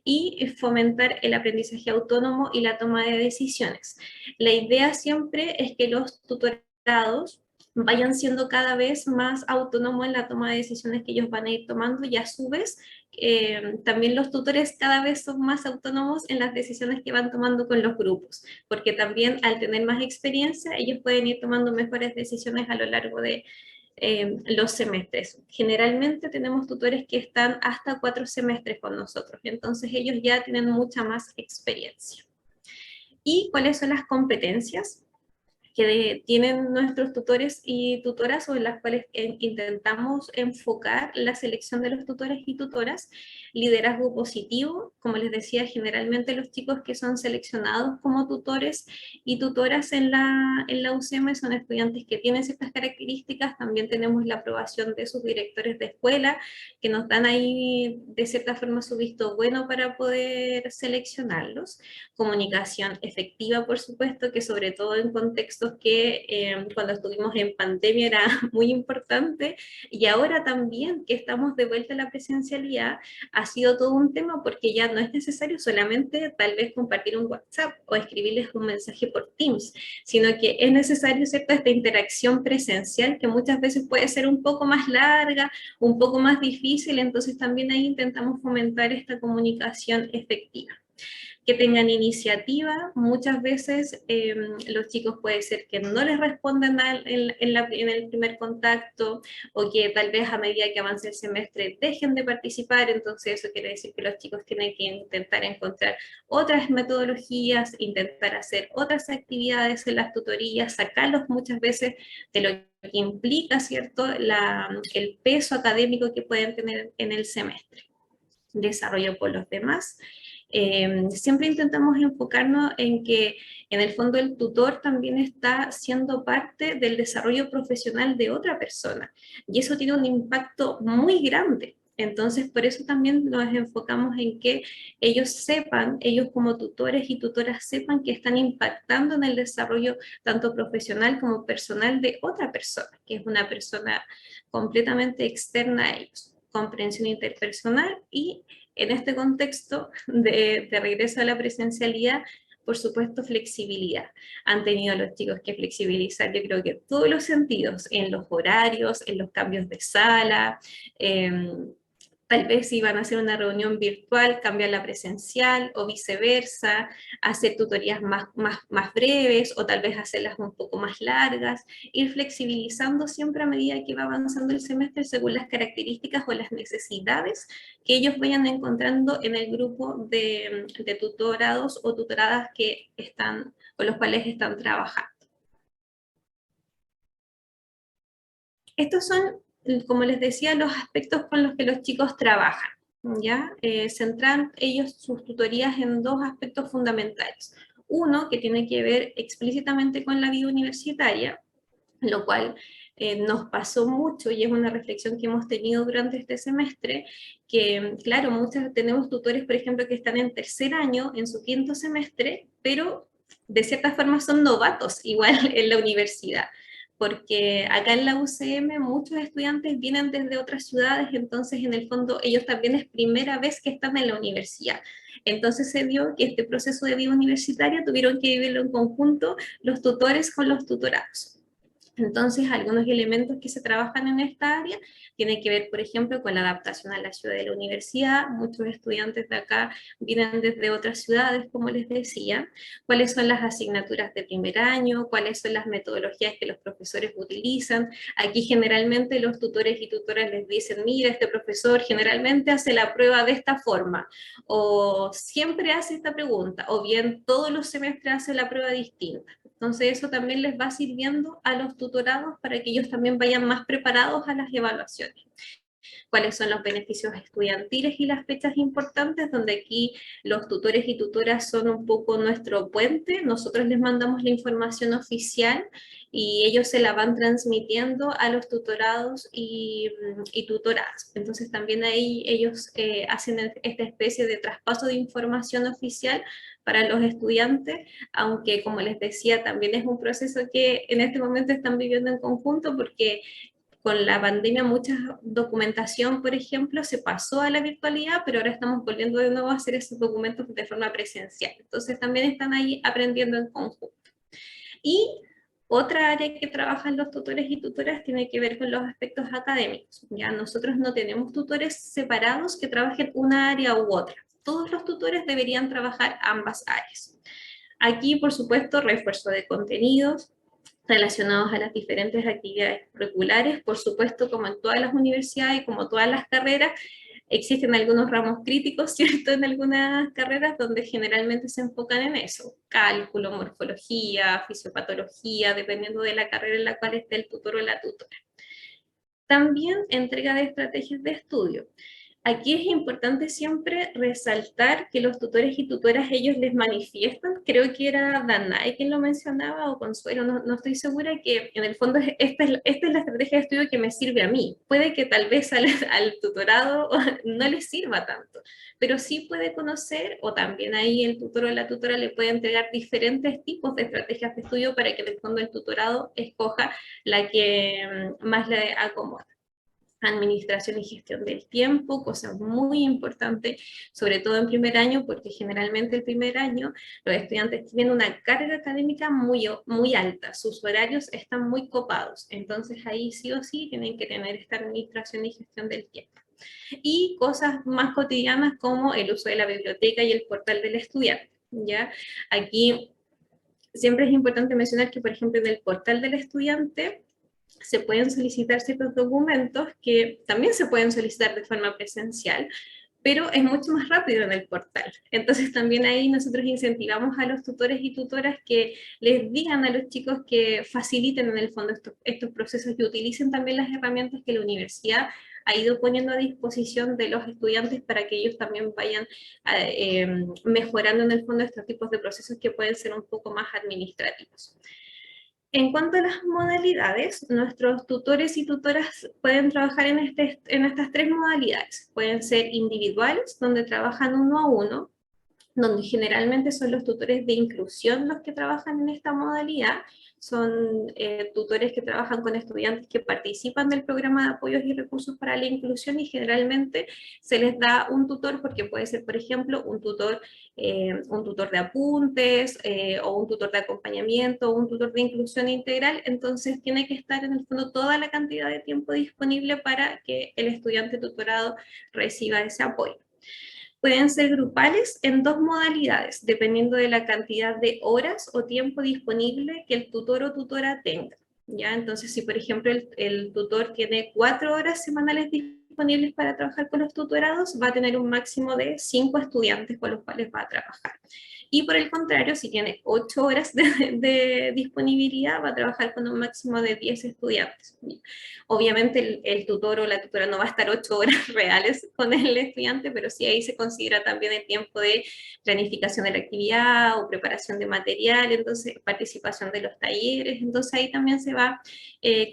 E: y fomentar el aprendizaje autónomo y la toma de decisiones. La idea siempre es que los tutorados vayan siendo cada vez más autónomos en la toma de decisiones que ellos van a ir tomando, y a su vez también los tutores cada vez son más autónomos en las decisiones que van tomando con los grupos, porque también al tener más experiencia ellos pueden ir tomando mejores decisiones a lo largo de los semestres. Generalmente tenemos tutores que están hasta 4 semestres con nosotros, entonces ellos ya tienen mucha más experiencia. ¿Y cuáles son las competencias que tienen nuestros tutores y tutoras, o en las cuales intentamos enfocar la selección de los tutores y tutoras? Liderazgo positivo, como les decía, generalmente los chicos que son seleccionados como tutores y tutoras en la UCM son estudiantes que tienen ciertas características. También tenemos la aprobación de sus directores de escuela, que nos dan ahí de cierta forma su visto bueno para poder seleccionarlos. Comunicación efectiva, por supuesto, que sobre todo en contextos que cuando estuvimos en pandemia era muy importante, y ahora también que estamos de vuelta a la presencialidad ha sido todo un tema, porque ya no es necesario solamente tal vez compartir un WhatsApp o escribirles un mensaje por Teams, sino que es necesario, ¿cierto?, esta interacción presencial, que muchas veces puede ser un poco más larga, un poco más difícil, entonces también ahí intentamos fomentar esta comunicación efectiva. Que tengan iniciativa. Muchas veces los chicos puede ser que no les respondan en el primer contacto, o que tal vez a medida que avance el semestre dejen de participar, entonces eso quiere decir que los chicos tienen que intentar encontrar otras metodologías, intentar hacer otras actividades en las tutorías, sacarlos muchas veces de lo que implica, ¿cierto?, el peso académico que pueden tener en el semestre. Desarrollo por los demás. Siempre intentamos enfocarnos en que en el fondo el tutor también está siendo parte del desarrollo profesional de otra persona, y eso tiene un impacto muy grande. Entonces, por eso también nos enfocamos en que ellos sepan, ellos como tutores y tutoras sepan que están impactando en el desarrollo tanto profesional como personal de otra persona, que es una persona completamente externa a ellos. Comprensión interpersonal, y en este contexto de regreso a la presencialidad, por supuesto, flexibilidad. Han tenido los chicos que flexibilizar, yo creo que todos los sentidos, en los horarios, en los cambios de sala, tal vez si van a hacer una reunión virtual, cambiarla presencial, o viceversa, hacer tutorías más breves, o tal vez hacerlas un poco más largas, ir flexibilizando siempre a medida que va avanzando el semestre según las características o las necesidades que ellos vayan encontrando en el grupo de tutorados o tutoradas que están, con los cuales están trabajando. Estos son como les decía, los aspectos con los que los chicos trabajan, ¿ya? Centran ellos sus tutorías en dos aspectos fundamentales. Uno, que tiene que ver explícitamente con la vida universitaria, lo cual nos pasó mucho y es una reflexión que hemos tenido durante este semestre, que claro, tenemos tutores, por ejemplo, que están en tercer año, en su quinto semestre, pero de cierta forma son novatos igual en la universidad, porque acá en la UCM muchos estudiantes vienen desde otras ciudades, entonces en el fondo ellos también es primera vez que están en la universidad. Entonces se dio que este proceso de vida universitaria tuvieron que vivirlo en conjunto los tutores con los tutorados. Entonces, algunos elementos que se trabajan en esta área tienen que ver, por ejemplo, con la adaptación a la ciudad de la universidad. Muchos estudiantes de acá vienen desde otras ciudades, como les decía. ¿Cuáles son las asignaturas de primer año? ¿Cuáles son las metodologías que los profesores utilizan? Aquí generalmente los tutores y tutoras les dicen, mira, este profesor generalmente hace la prueba de esta forma, o siempre hace esta pregunta, o bien todos los semestres hace la prueba distinta. Entonces eso también les va sirviendo a los tutorados para que ellos también vayan más preparados a las evaluaciones. Cuáles son los beneficios estudiantiles y las fechas importantes, donde aquí los tutores y tutoras son un poco nuestro puente. Nosotros les mandamos la información oficial y ellos se la van transmitiendo a los tutorados y tutoradas. Entonces también ahí ellos hacen esta especie de traspaso de información oficial para los estudiantes, aunque como les decía, también es un proceso que en este momento están viviendo en conjunto, porque con la pandemia mucha documentación, por ejemplo, se pasó a la virtualidad, pero ahora estamos volviendo de nuevo a hacer esos documentos de forma presencial. Entonces también están ahí aprendiendo en conjunto. Y otra área que trabajan los tutores y tutoras tiene que ver con los aspectos académicos. Ya nosotros no tenemos tutores separados que trabajen una área u otra. Todos los tutores deberían trabajar ambas áreas. Aquí, por supuesto, refuerzo de contenidos relacionados a las diferentes actividades curriculares. Por supuesto, como en todas las universidades y como todas las carreras, existen algunos ramos críticos, ¿cierto?, en algunas carreras donde generalmente se enfocan en eso, cálculo, morfología, fisiopatología, dependiendo de la carrera en la cual esté el tutor o la tutora. También entrega de estrategias de estudio. Aquí es importante siempre resaltar que los tutores y tutoras ellos les manifiestan, creo que era Danae quien lo mencionaba, o Consuelo, no estoy segura, que en el fondo esta es la estrategia de estudio que me sirve a mí. Puede que tal vez al tutorado no les sirva tanto, pero sí puede conocer, o también ahí el tutor o la tutora le puede entregar diferentes tipos de estrategias de estudio para que en el fondo el tutorado escoja la que más le acomoda. Administración y gestión del tiempo, cosa muy importante, sobre todo en primer año, porque generalmente el primer año los estudiantes tienen una carga académica muy alta, sus horarios están muy copados, entonces ahí sí o sí tienen que tener esta administración y gestión del tiempo. Y cosas más cotidianas como el uso de la biblioteca y el portal del estudiante, ¿ya? Aquí siempre es importante mencionar que, por ejemplo, en el portal del estudiante se pueden solicitar ciertos documentos que también se pueden solicitar de forma presencial, pero es mucho más rápido en el portal. Entonces también ahí nosotros incentivamos a los tutores y tutoras que les digan a los chicos que faciliten en el fondo estos procesos y utilicen también las herramientas que la universidad ha ido poniendo a disposición de los estudiantes para que ellos también vayan mejorando en el fondo estos tipos de procesos que pueden ser un poco más administrativos. En cuanto a las modalidades, nuestros tutores y tutoras pueden trabajar en estas tres modalidades. Pueden ser individuales, donde trabajan uno a uno, donde generalmente son los tutores de inclusión los que trabajan en esta modalidad. Son tutores que trabajan con estudiantes que participan del programa de apoyos y recursos para la inclusión y generalmente se les da un tutor, porque puede ser, por ejemplo, un tutor de apuntes o un tutor de acompañamiento o un tutor de inclusión integral. Entonces tiene que estar en el fondo toda la cantidad de tiempo disponible para que el estudiante tutorado reciba ese apoyo. Pueden ser grupales en dos modalidades, dependiendo de la cantidad de horas o tiempo disponible que el tutor o tutora tenga. ¿Ya? Entonces, si por ejemplo el tutor tiene 4 horas semanales disponibles para trabajar con los tutorados, va a tener un máximo de 5 estudiantes con los cuales va a trabajar. Y por el contrario, si tiene 8 horas de disponibilidad, va a trabajar con un máximo de 10 estudiantes. Obviamente el tutor o la tutora no va a estar 8 horas reales con el estudiante, pero sí ahí se considera también el tiempo de planificación de la actividad o preparación de material, entonces participación de los talleres, entonces ahí también se va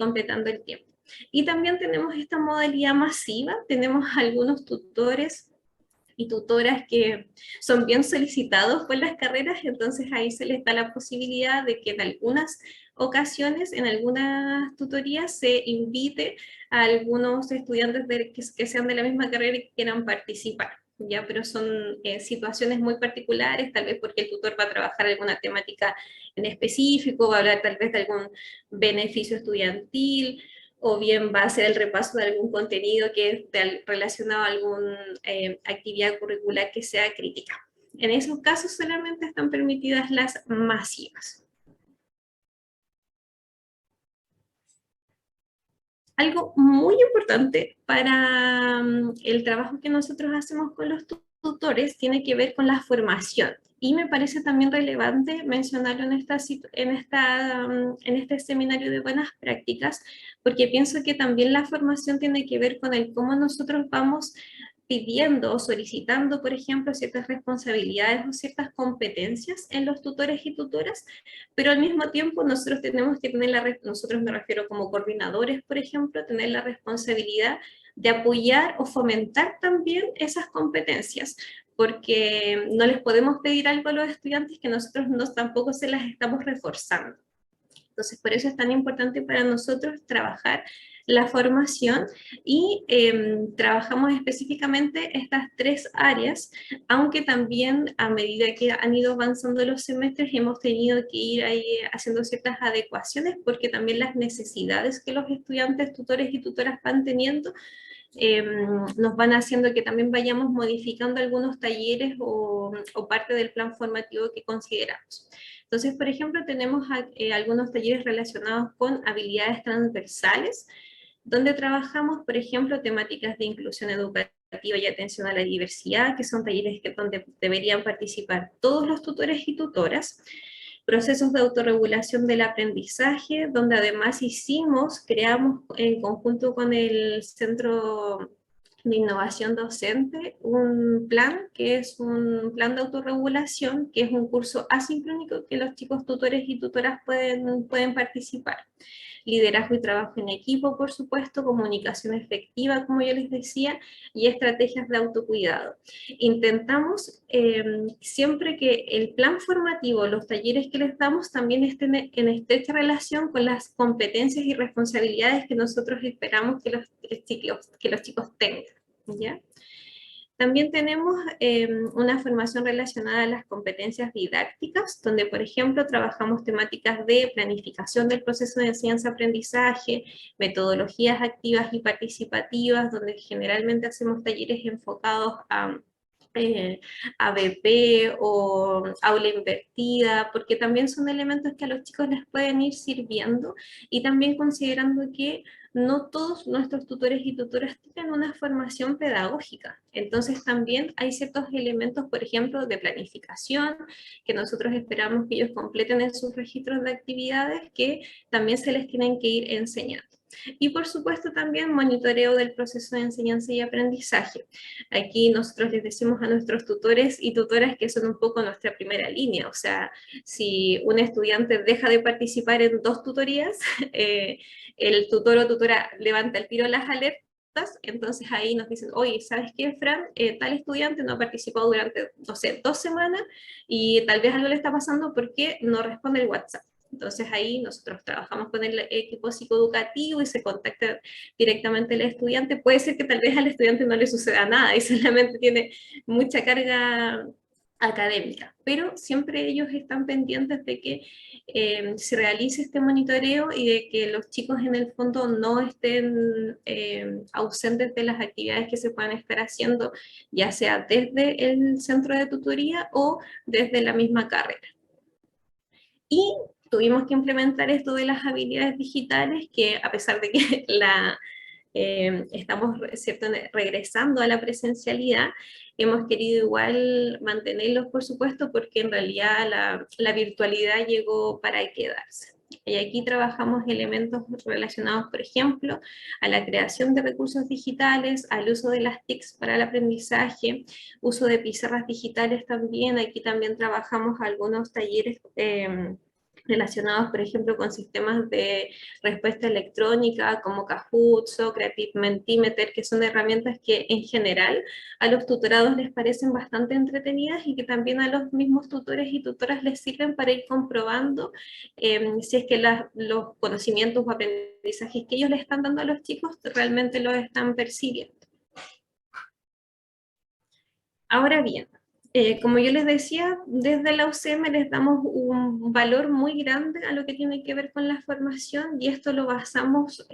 E: completando el tiempo. Y también tenemos esta modalidad masiva, tenemos algunos tutores y tutoras que son bien solicitados por las carreras, entonces ahí se les da la posibilidad de que en algunas ocasiones, en algunas tutorías, se invite a algunos estudiantes que sean de la misma carrera y que quieran participar. Ya, pero son situaciones muy particulares, tal vez porque el tutor va a trabajar alguna temática en específico, va a hablar tal vez de algún beneficio estudiantil, o bien va a hacer el repaso de algún contenido que es relacionado a alguna actividad curricular que sea crítica. En esos casos solamente están permitidas las masivas. Algo muy importante para el trabajo que nosotros hacemos con los tutores tiene que ver con la formación. Y me parece también relevante mencionarlo en este seminario de buenas prácticas, porque pienso que también la formación tiene que ver con el cómo nosotros vamos pidiendo o solicitando, por ejemplo, ciertas responsabilidades o ciertas competencias en los tutores y tutoras, pero al mismo tiempo nosotros tenemos que tener nosotros me refiero como coordinadores, por ejemplo, tener la responsabilidad de apoyar o fomentar también esas competencias, porque no les podemos pedir algo a los estudiantes que nosotros tampoco se las estamos reforzando. Entonces, por eso es tan importante para nosotros trabajar la formación y trabajamos específicamente estas 3 áreas, aunque también a medida que han ido avanzando los semestres hemos tenido que ir ahí haciendo ciertas adecuaciones porque también las necesidades que los estudiantes, tutores y tutoras van teniendo nos van haciendo que también vayamos modificando algunos talleres o parte del plan formativo que consideramos. Entonces, por ejemplo, tenemos algunos talleres relacionados con habilidades transversales, donde trabajamos, por ejemplo, temáticas de inclusión educativa y atención a la diversidad, que son talleres donde deberían participar todos los tutores y tutoras. Procesos de autorregulación del aprendizaje, donde además creamos en conjunto con el Centro de Innovación Docente un plan, que es un plan de autorregulación, que es un curso asincrónico que los chicos tutores y tutoras pueden participar. Liderazgo y trabajo en equipo, por supuesto, comunicación efectiva, como yo les decía, y estrategias de autocuidado. Intentamos siempre que el plan formativo, los talleres que les damos, también estén en estrecha relación con las competencias y responsabilidades que nosotros esperamos que los chicos tengan, ¿ya? También tenemos una formación relacionada a las competencias didácticas, donde, por ejemplo, trabajamos temáticas de planificación del proceso de enseñanza-aprendizaje, metodologías activas y participativas, donde generalmente hacemos talleres enfocados a ABP o aula invertida, porque también son elementos que a los chicos les pueden ir sirviendo, y también considerando que no todos nuestros tutores y tutoras tienen una formación pedagógica. Entonces también hay ciertos elementos, por ejemplo, de planificación, que nosotros esperamos que ellos completen en sus registros de actividades, que también se les tienen que ir enseñando. Y por supuesto también monitoreo del proceso de enseñanza y aprendizaje. Aquí nosotros les decimos a nuestros tutores y tutoras que son un poco nuestra primera línea, o sea, si un estudiante deja de participar en 2 tutorías, el tutor o tutora levanta el tiro las alertas, entonces ahí nos dicen, oye, ¿sabes qué, Fran? Tal estudiante no ha participado durante, no sé, 2 semanas y tal vez algo le está pasando porque no responde el WhatsApp. Entonces ahí nosotros trabajamos con el equipo psicoeducativo y se contacta directamente el estudiante. Puede ser que tal vez al estudiante no le suceda nada y solamente tiene mucha carga académica, pero siempre ellos están pendientes de que se realice este monitoreo y de que los chicos en el fondo no estén ausentes de las actividades que se puedan estar haciendo, ya sea desde el centro de tutoría o desde la misma carrera. Y tuvimos que implementar esto de las habilidades digitales, que a pesar de que estamos, ¿cierto?, regresando a la presencialidad, hemos querido igual mantenerlos, por supuesto, porque en realidad la virtualidad llegó para quedarse. Y aquí trabajamos elementos relacionados, por ejemplo, a la creación de recursos digitales, al uso de las TICs para el aprendizaje, uso de pizarras digitales también. Aquí también trabajamos algunos talleres relacionados, por ejemplo, con sistemas de respuesta electrónica como Kahoot, Socrative, Mentimeter, que son herramientas que en general a los tutorados les parecen bastante entretenidas y que también a los mismos tutores y tutoras les sirven para ir comprobando si es que los conocimientos o aprendizajes que ellos le están dando a los chicos realmente los están percibiendo. Ahora bien, como yo les decía, desde la UCM les damos un valor muy grande a lo que tiene que ver con la formación, y esto lo basamos,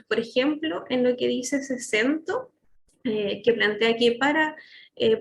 E: por ejemplo, en lo que dice CECENTO, que plantea que para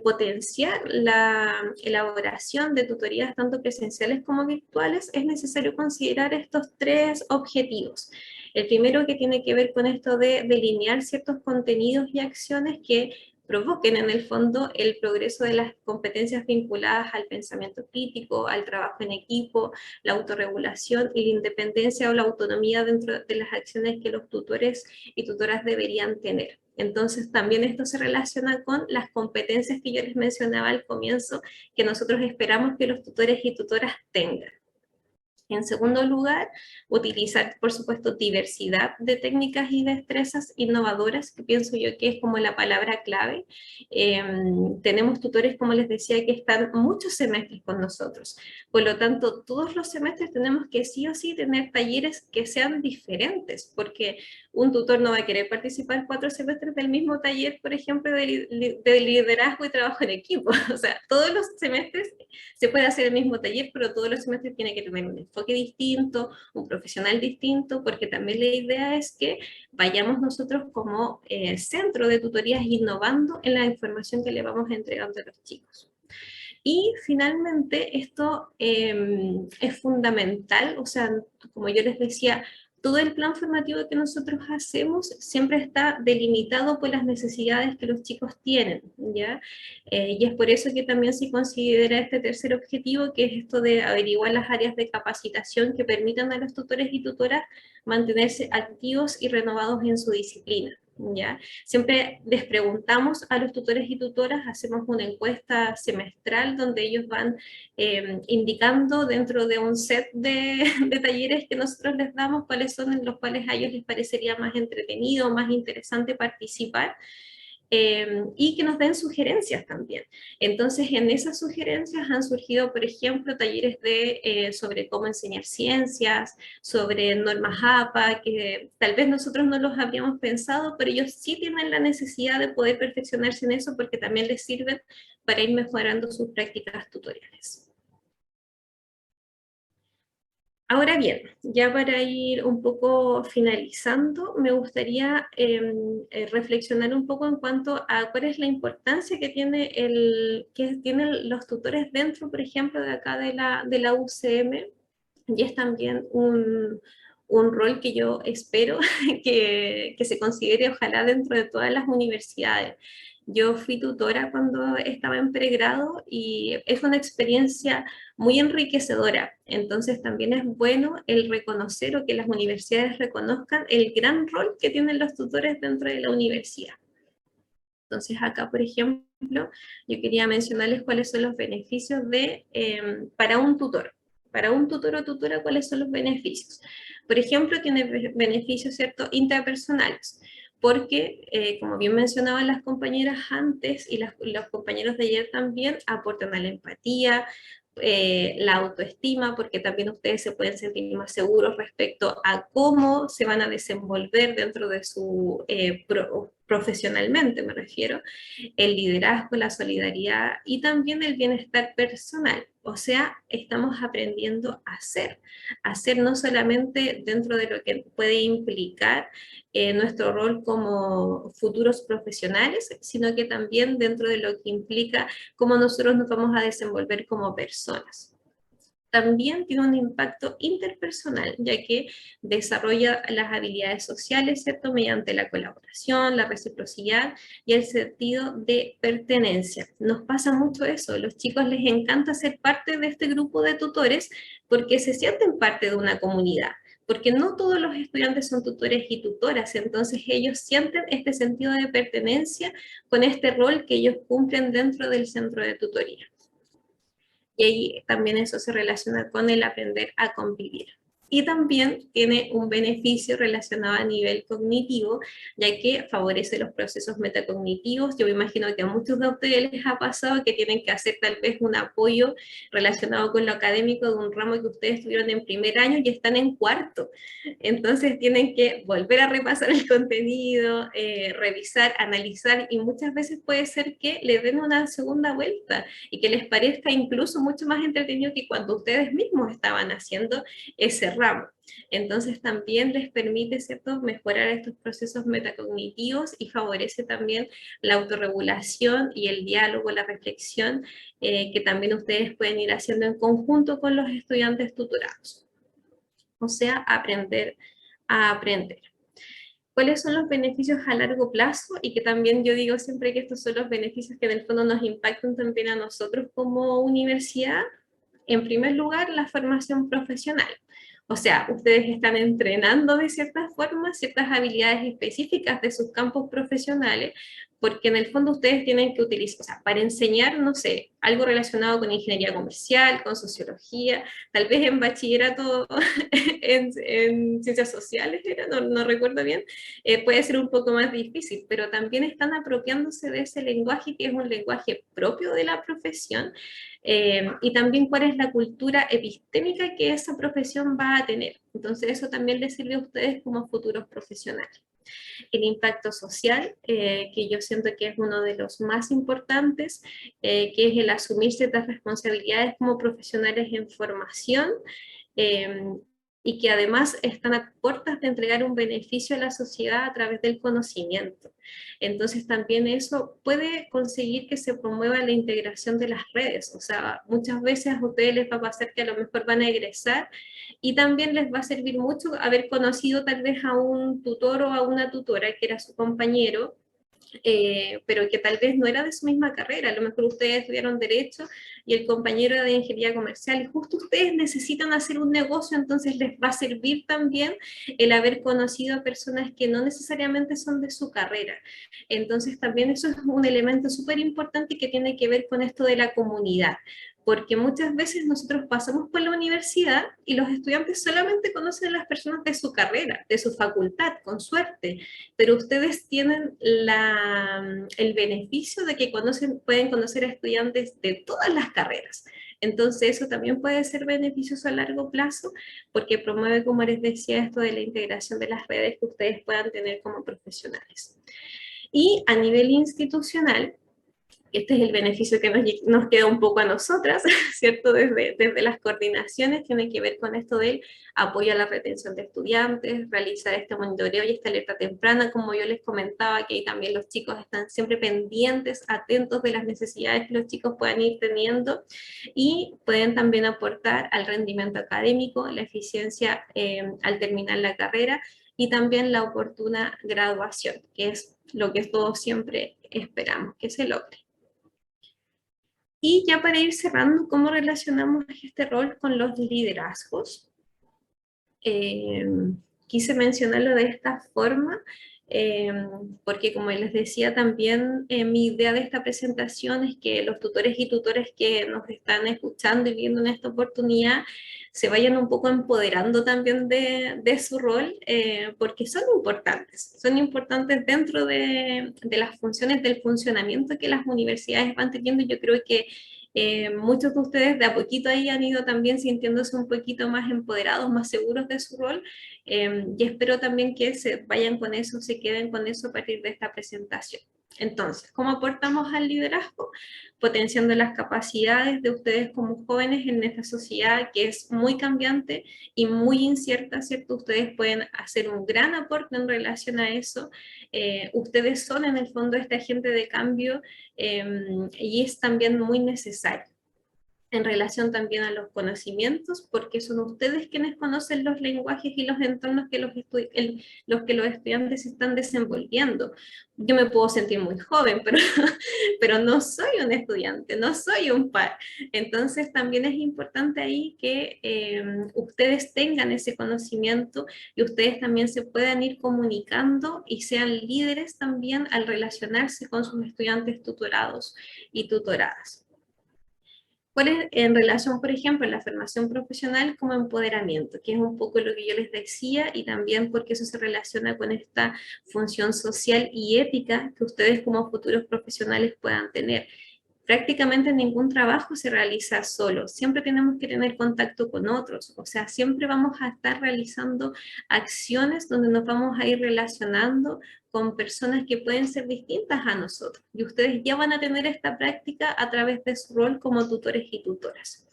E: potenciar la elaboración de tutorías tanto presenciales como virtuales es necesario considerar estos 3 objetivos. El primero, que tiene que ver con esto de delinear ciertos contenidos y acciones que provoquen en el fondo el progreso de las competencias vinculadas al pensamiento crítico, al trabajo en equipo, la autorregulación y la independencia o la autonomía dentro de las acciones que los tutores y tutoras deberían tener. Entonces también esto se relaciona con las competencias que yo les mencionaba al comienzo, que nosotros esperamos que los tutores y tutoras tengan. En segundo lugar, utilizar, por supuesto, diversidad de técnicas y destrezas innovadoras, que pienso yo que es como la palabra clave. Tenemos tutores, como les decía, que están muchos semestres con nosotros. Por lo tanto, todos los semestres tenemos que sí o sí tener talleres que sean diferentes, porque un tutor no va a querer participar 4 semestres del mismo taller, por ejemplo, de liderazgo y trabajo en equipo. O sea, todos los semestres se puede hacer el mismo taller, pero todos los semestres tiene que tener un enfoque distinto, un profesional distinto, porque también la idea es que vayamos nosotros como centro de tutorías innovando en la información que le vamos entregando a los chicos. Y finalmente esto es fundamental, o sea, como yo les decía, todo el plan formativo que nosotros hacemos siempre está delimitado por las necesidades que los chicos tienen, ¿ya? Y es por eso que también se considera este tercer objetivo, que es esto de averiguar las áreas de capacitación que permitan a los tutores y tutoras mantenerse activos y renovados en su disciplina. ¿Ya? Siempre les preguntamos a los tutores y tutoras, hacemos una encuesta semestral donde ellos van indicando dentro de un set de talleres que nosotros les damos cuáles son en los cuales a ellos les parecería más entretenido, más interesante participar. Y que nos den sugerencias también. Entonces, en esas sugerencias han surgido, por ejemplo, talleres sobre cómo enseñar ciencias, sobre normas APA, que tal vez nosotros no los habíamos pensado, pero ellos sí tienen la necesidad de poder perfeccionarse en eso porque también les sirven para ir mejorando sus prácticas tutoriales. Ahora bien, ya para ir un poco finalizando, me gustaría reflexionar un poco en cuanto a cuál es la importancia que tienen los tutores dentro, por ejemplo, de acá de la UCM, y es también un rol que yo espero que se considere ojalá dentro de todas las universidades. Yo fui tutora cuando estaba en pregrado y es una experiencia muy enriquecedora. Entonces también es bueno el reconocer o que las universidades reconozcan el gran rol que tienen los tutores dentro de la universidad. Entonces acá, por ejemplo, yo quería mencionarles cuáles son los beneficios para un tutor. Para un tutor o tutora, ¿cuáles son los beneficios? Por ejemplo, tiene beneficios, ¿cierto?, intrapersonales, porque, como bien mencionaban las compañeras antes y los compañeros de ayer también, aportan a la empatía, la autoestima, porque también ustedes se pueden sentir más seguros respecto a cómo se van a desenvolver dentro de su profesionalmente, me refiero, el liderazgo, la solidaridad y también el bienestar personal. O sea, estamos aprendiendo a hacer no solamente dentro de lo que puede implicar nuestro rol como futuros profesionales, sino que también dentro de lo que implica cómo nosotros nos vamos a desenvolver como personas. también tiene un impacto interpersonal, ya que desarrolla las habilidades sociales, ¿cierto? Mediante la colaboración, la reciprocidad y el sentido de pertenencia. Nos pasa mucho eso, a los chicos les encanta ser parte de este grupo de tutores porque se sienten parte de una comunidad, porque no todos los estudiantes son tutores y tutoras, entonces ellos sienten este sentido de pertenencia con este rol que ellos cumplen dentro del centro de tutoría. Y ahí también eso se relaciona con el aprender a convivir. Y también tiene un beneficio relacionado a nivel cognitivo, ya que favorece los procesos metacognitivos. Yo me imagino que a muchos de ustedes les ha pasado que tienen que hacer tal vez un apoyo relacionado con lo académico de un ramo que ustedes estuvieron en primer año y están en cuarto. Entonces tienen que volver a repasar el contenido, revisar, analizar, y muchas veces puede ser que le den una segunda vuelta y que les parezca incluso mucho más entretenido que cuando ustedes mismos estaban haciendo ese ramo. Entonces también les permite, ¿cierto?, mejorar estos procesos metacognitivos y favorece también la autorregulación y el diálogo, la reflexión, que también ustedes pueden ir haciendo en conjunto con los estudiantes tutorados. O sea, aprender a aprender. ¿Cuáles son los beneficios a largo plazo? Y que también yo digo siempre que estos son los beneficios que en el fondo nos impactan también a nosotros como universidad. En primer lugar, la formación profesional. O sea, ustedes están entrenando de cierta forma ciertas habilidades específicas de sus campos profesionales, porque en el fondo ustedes tienen que utilizar, o sea, para enseñar, no sé, algo relacionado con ingeniería comercial, con sociología, tal vez en bachillerato en ciencias sociales, era, no recuerdo bien, puede ser un poco más difícil, pero también están apropiándose de ese lenguaje que es un lenguaje propio de la profesión, y también cuál es la cultura epistémica que esa profesión va a tener. Entonces eso también les sirve a ustedes como futuros profesionales. El impacto social, que yo siento que es uno de los más importantes, que es el asumir ciertas responsabilidades como profesionales en formación, y que además están a puertas de entregar un beneficio a la sociedad a través del conocimiento. Entonces también eso puede conseguir que se promueva la integración de las redes. O sea, muchas veces a ustedes les va a pasar que a lo mejor van a egresar y también les va a servir mucho haber conocido tal vez a un tutor o a una tutora que era su compañero, pero que tal vez no era de su misma carrera. A lo mejor ustedes estudiaron Derecho y el compañero era de Ingeniería Comercial, y justo ustedes necesitan hacer un negocio, entonces les va a servir también el haber conocido a personas que no necesariamente son de su carrera. Entonces también eso es un elemento súper importante que tiene que ver con esto de la comunidad, porque muchas veces nosotros pasamos por la universidad y los estudiantes solamente conocen a las personas de su carrera, de su facultad, con suerte, pero ustedes tienen el beneficio de que pueden conocer a estudiantes de todas las carreras. Entonces eso también puede ser beneficioso a largo plazo porque promueve, como les decía, esto de la integración de las redes que ustedes puedan tener como profesionales. Y a nivel institucional, este es el beneficio que nos queda un poco a nosotras, ¿cierto? Desde las coordinaciones, tiene que ver con esto del apoyo a la retención de estudiantes, realizar este monitoreo y esta alerta temprana, como yo les comentaba, que ahí también los chicos están siempre pendientes, atentos de las necesidades que los chicos puedan ir teniendo, y pueden también aportar al rendimiento académico, la eficiencia al terminar la carrera, y también la oportuna graduación, que es lo que todos siempre esperamos que se logre. Y ya para ir cerrando, ¿cómo relacionamos este rol con los liderazgos? Quise mencionarlo de esta forma, porque como les decía también, mi idea de esta presentación es que los tutores y tutoras que nos están escuchando y viendo en esta oportunidad se vayan un poco empoderando también de su rol, porque son importantes dentro de las funciones del funcionamiento que las universidades van teniendo. Yo creo que muchos de ustedes de a poquito ahí han ido también sintiéndose un poquito más empoderados, más seguros de su rol, y espero también que se vayan con eso, se queden con eso a partir de esta presentación. Entonces, ¿cómo aportamos al liderazgo? Potenciando las capacidades de ustedes como jóvenes en esta sociedad que es muy cambiante y muy incierta, ¿cierto? Ustedes pueden hacer un gran aporte en relación a eso. Ustedes son en el fondo este agente de cambio, y es también muy necesario. en relación también a los conocimientos, porque son ustedes quienes conocen los lenguajes y los entornos que los que los estudiantes se están desenvolviendo. Yo me puedo sentir muy joven, pero no soy un estudiante, no soy un par. Entonces también es importante ahí que ustedes tengan ese conocimiento y ustedes también se puedan ir comunicando y sean líderes también al relacionarse con sus estudiantes tutorados y tutoradas. ¿Cuál es en relación, por ejemplo, a la formación profesional como empoderamiento? Que es un poco lo que yo les decía y también porque eso se relaciona con esta función social y ética que ustedes como futuros profesionales puedan tener. Prácticamente ningún trabajo se realiza solo, siempre tenemos que tener contacto con otros, o sea, siempre vamos a estar realizando acciones donde nos vamos a ir relacionando con personas que pueden ser distintas a nosotros. Y ustedes ya van a tener esta práctica a través de su rol como tutores y tutoras.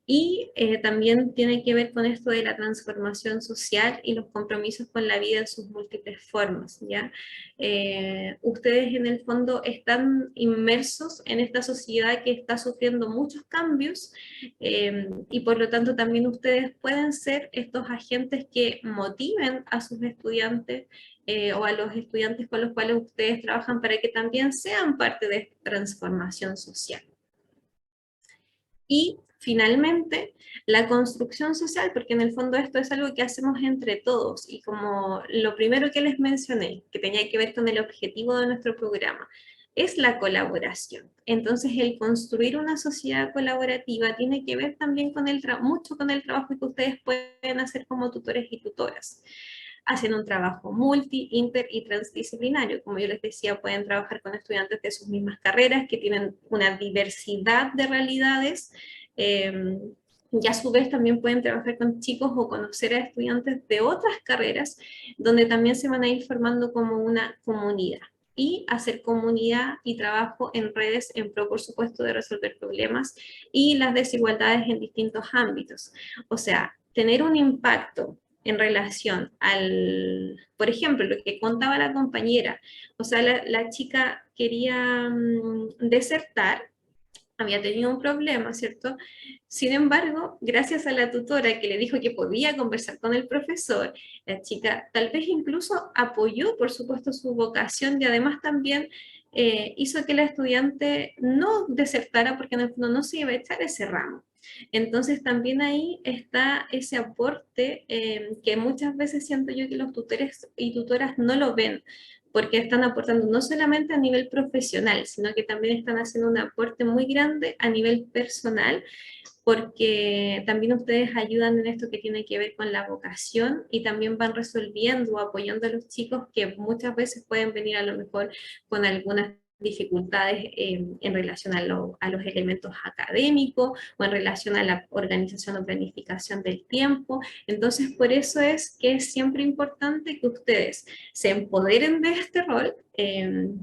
E: Y también tiene que ver con esto de la transformación social y los compromisos con la vida en sus múltiples formas, ¿ya? Ustedes en el fondo están inmersos en esta sociedad que está sufriendo muchos cambios y por lo tanto también ustedes pueden ser estos agentes que motiven a sus estudiantes o a los estudiantes con los cuales ustedes trabajan para que también sean parte de esta transformación social. Y finalmente, la construcción social, porque en el fondo esto es algo que hacemos entre todos, y como lo primero que les mencioné, que tenía que ver con el objetivo de nuestro programa, es la colaboración. Entonces, el construir una sociedad colaborativa tiene que ver también con mucho con el trabajo que ustedes pueden hacer como tutores y tutoras. Hacen un trabajo multi, inter y transdisciplinario. Como yo les decía, pueden trabajar con estudiantes de sus mismas carreras que tienen una diversidad de realidades y a su vez también pueden trabajar con chicos o conocer a estudiantes de otras carreras donde también se van a ir formando como una comunidad y hacer comunidad y trabajo en redes en pro, por supuesto, de resolver problemas y las desigualdades en distintos ámbitos. O sea, tener un impacto en relación al, por ejemplo, lo que contaba la compañera, o sea, la chica quería desertar, había tenido un problema, ¿cierto? Sin embargo, gracias a la tutora que le dijo que podía conversar con el profesor, la chica tal vez incluso apoyó, por supuesto, su vocación y además también hizo que la estudiante no desertara porque en el fondo no se iba a echar ese ramo. Entonces también ahí está ese aporte que muchas veces siento yo que los tutores y tutoras no lo ven, porque están aportando no solamente a nivel profesional, sino que también están haciendo un aporte muy grande a nivel personal, porque también ustedes ayudan en esto que tiene que ver con la vocación y también van resolviendo o apoyando a los chicos que muchas veces pueden venir a lo mejor con algunas dificultades en relación a los elementos académicos o en relación a la organización o planificación del tiempo. Entonces, por eso es que es siempre importante que ustedes se empoderen de este rol,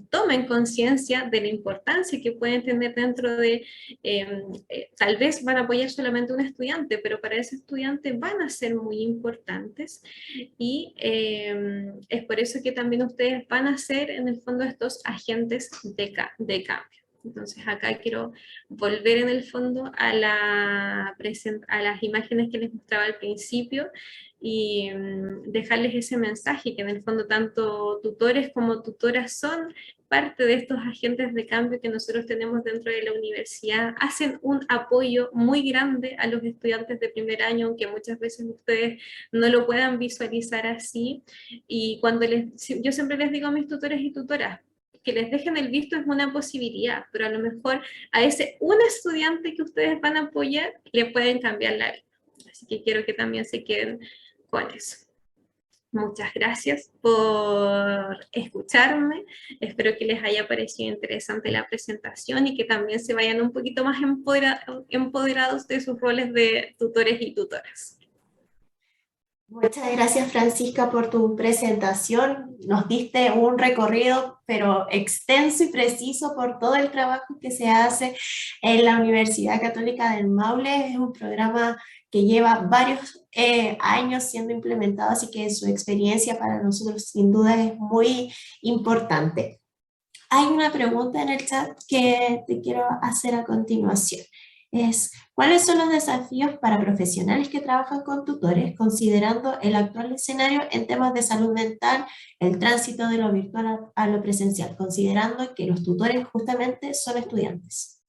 E: tomen conciencia de la importancia que pueden tener dentro de, tal vez van a apoyar solamente a un estudiante, pero para ese estudiante van a ser muy importantes y es por eso que también ustedes van a ser en el fondo estos agentes de cambio. Entonces acá quiero volver en el fondo a las imágenes que les mostraba al principio y dejarles ese mensaje que en el fondo tanto tutores como tutoras son parte de estos agentes de cambio que nosotros tenemos dentro de la universidad, hacen un apoyo muy grande a los estudiantes de primer año, aunque muchas veces ustedes no lo puedan visualizar así, y cuando yo siempre les digo a mis tutores y tutoras, que les dejen el visto es una posibilidad, pero a lo mejor a ese un estudiante que ustedes van a apoyar le pueden cambiar la vida. Así que quiero que también se queden con eso. Muchas gracias por escucharme. Espero que les haya parecido interesante la presentación y que también se vayan un poquito más empoderados de sus roles de tutores y tutoras.
A: Muchas gracias, Francisca, por tu presentación. Nos diste un recorrido, pero extenso y preciso por todo el trabajo que se hace en la Universidad Católica del Maule. Es un programa que lleva varios años siendo implementado, así que su experiencia para nosotros sin duda es muy importante. Hay una pregunta en el chat que te quiero hacer a continuación. es ¿cuáles son los desafíos para profesionales que trabajan con tutores, considerando el actual escenario en temas de salud mental, el tránsito de lo virtual a lo presencial, considerando que los tutores justamente son estudiantes?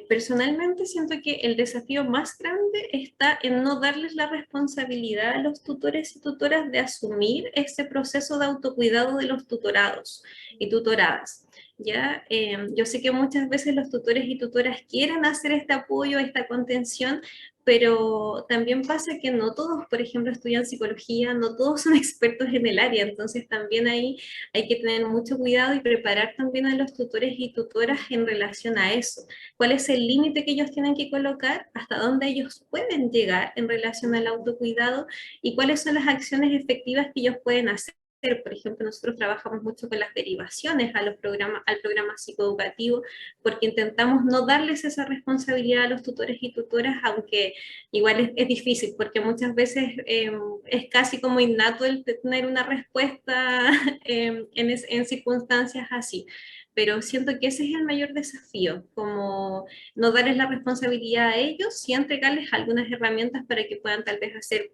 E: Personalmente siento que el desafío más grande está en no darles la responsabilidad a los tutores y tutoras de asumir ese proceso de autocuidado de los tutorados y tutoradas. ¿Ya? Yo sé que muchas veces los tutores y tutoras quieren hacer este apoyo, esta contención, pero también pasa que no todos, por ejemplo, estudian psicología, no todos son expertos en el área, entonces también ahí hay que tener mucho cuidado y preparar también a los tutores y tutoras en relación a eso. ¿Cuál es el límite que ellos tienen que colocar? ¿Hasta dónde ellos pueden llegar en relación al autocuidado? ¿Y cuáles son las acciones efectivas que ellos pueden hacer? Por ejemplo, nosotros trabajamos mucho con las derivaciones al programa psicoeducativo, porque intentamos no darles esa responsabilidad a los tutores y tutoras, aunque igual es difícil, porque muchas veces es casi como innato el tener una respuesta en circunstancias así. Pero siento que ese es el mayor desafío, como no darles la responsabilidad a ellos, sí entregarles algunas herramientas para que puedan tal vez hacer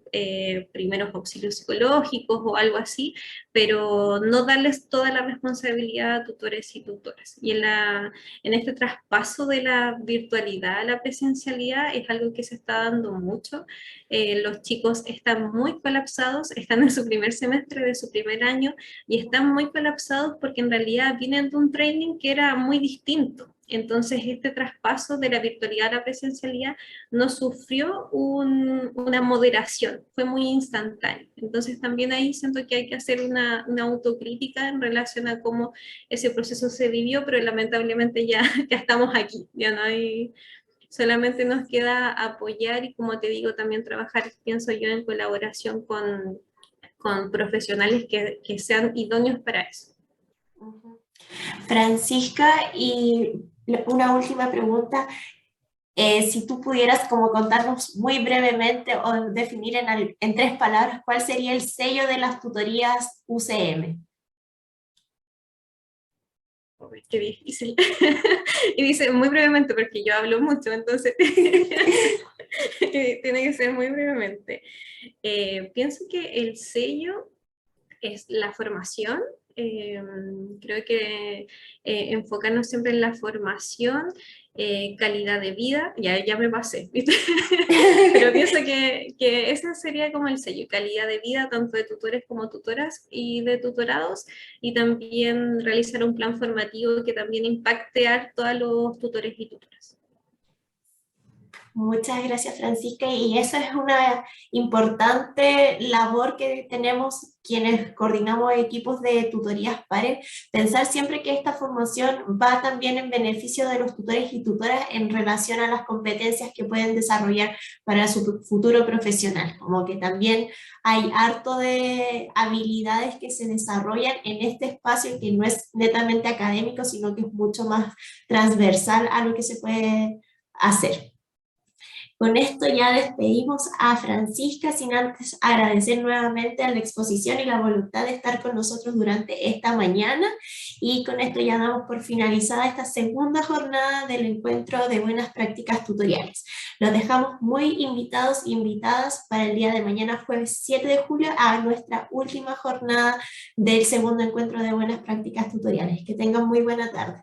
E: primeros auxilios psicológicos o algo así, pero no darles toda la responsabilidad a tutores y tutoras. Y en este traspaso de la virtualidad a la presencialidad es algo que se está dando mucho. Los chicos están muy colapsados, están en su primer semestre de su primer año y están muy colapsados porque en realidad vienen de un training que era muy distinto. Entonces, este traspaso de la virtualidad a la presencialidad no sufrió una moderación, fue muy instantáneo. Entonces, también ahí siento que hay que hacer una autocrítica en relación a cómo ese proceso se vivió, pero lamentablemente ya estamos aquí, ya no hay, solamente nos queda apoyar y, como te digo, también trabajar, pienso yo, en colaboración con profesionales que sean idóneos para eso.
A: Francisca, y una última pregunta. Si tú pudieras como contarnos muy brevemente o definir en 3 palabras, ¿cuál sería el sello de las tutorías UCM?
E: Oh, qué difícil. Y dice muy brevemente porque yo hablo mucho, entonces tiene que ser muy brevemente. Pienso que el sello es la formación. Creo que enfocarnos siempre en la formación, calidad de vida, ya me pasé, ¿viste? Pero pienso que ese sería como el sello, calidad de vida tanto de tutores como tutoras y de tutorados, y también realizar un plan formativo que también impacte harto a los tutores y tutoras.
A: Muchas gracias, Francisca, y eso es una importante labor que tenemos quienes coordinamos equipos de tutorías pares, pensar siempre que esta formación va también en beneficio de los tutores y tutoras en relación a las competencias que pueden desarrollar para su futuro profesional, como que también hay harto de habilidades que se desarrollan en este espacio que no es netamente académico, sino que es mucho más transversal a lo que se puede hacer. Con esto ya despedimos a Francisca, sin antes agradecer nuevamente a la exposición y la voluntad de estar con nosotros durante esta mañana, y con esto ya damos por finalizada esta segunda jornada del encuentro de buenas prácticas tutoriales. Los dejamos muy invitados e invitadas para el día de mañana, jueves 7 de julio, a nuestra última jornada del segundo encuentro de buenas prácticas tutoriales. Que tengan muy buena tarde.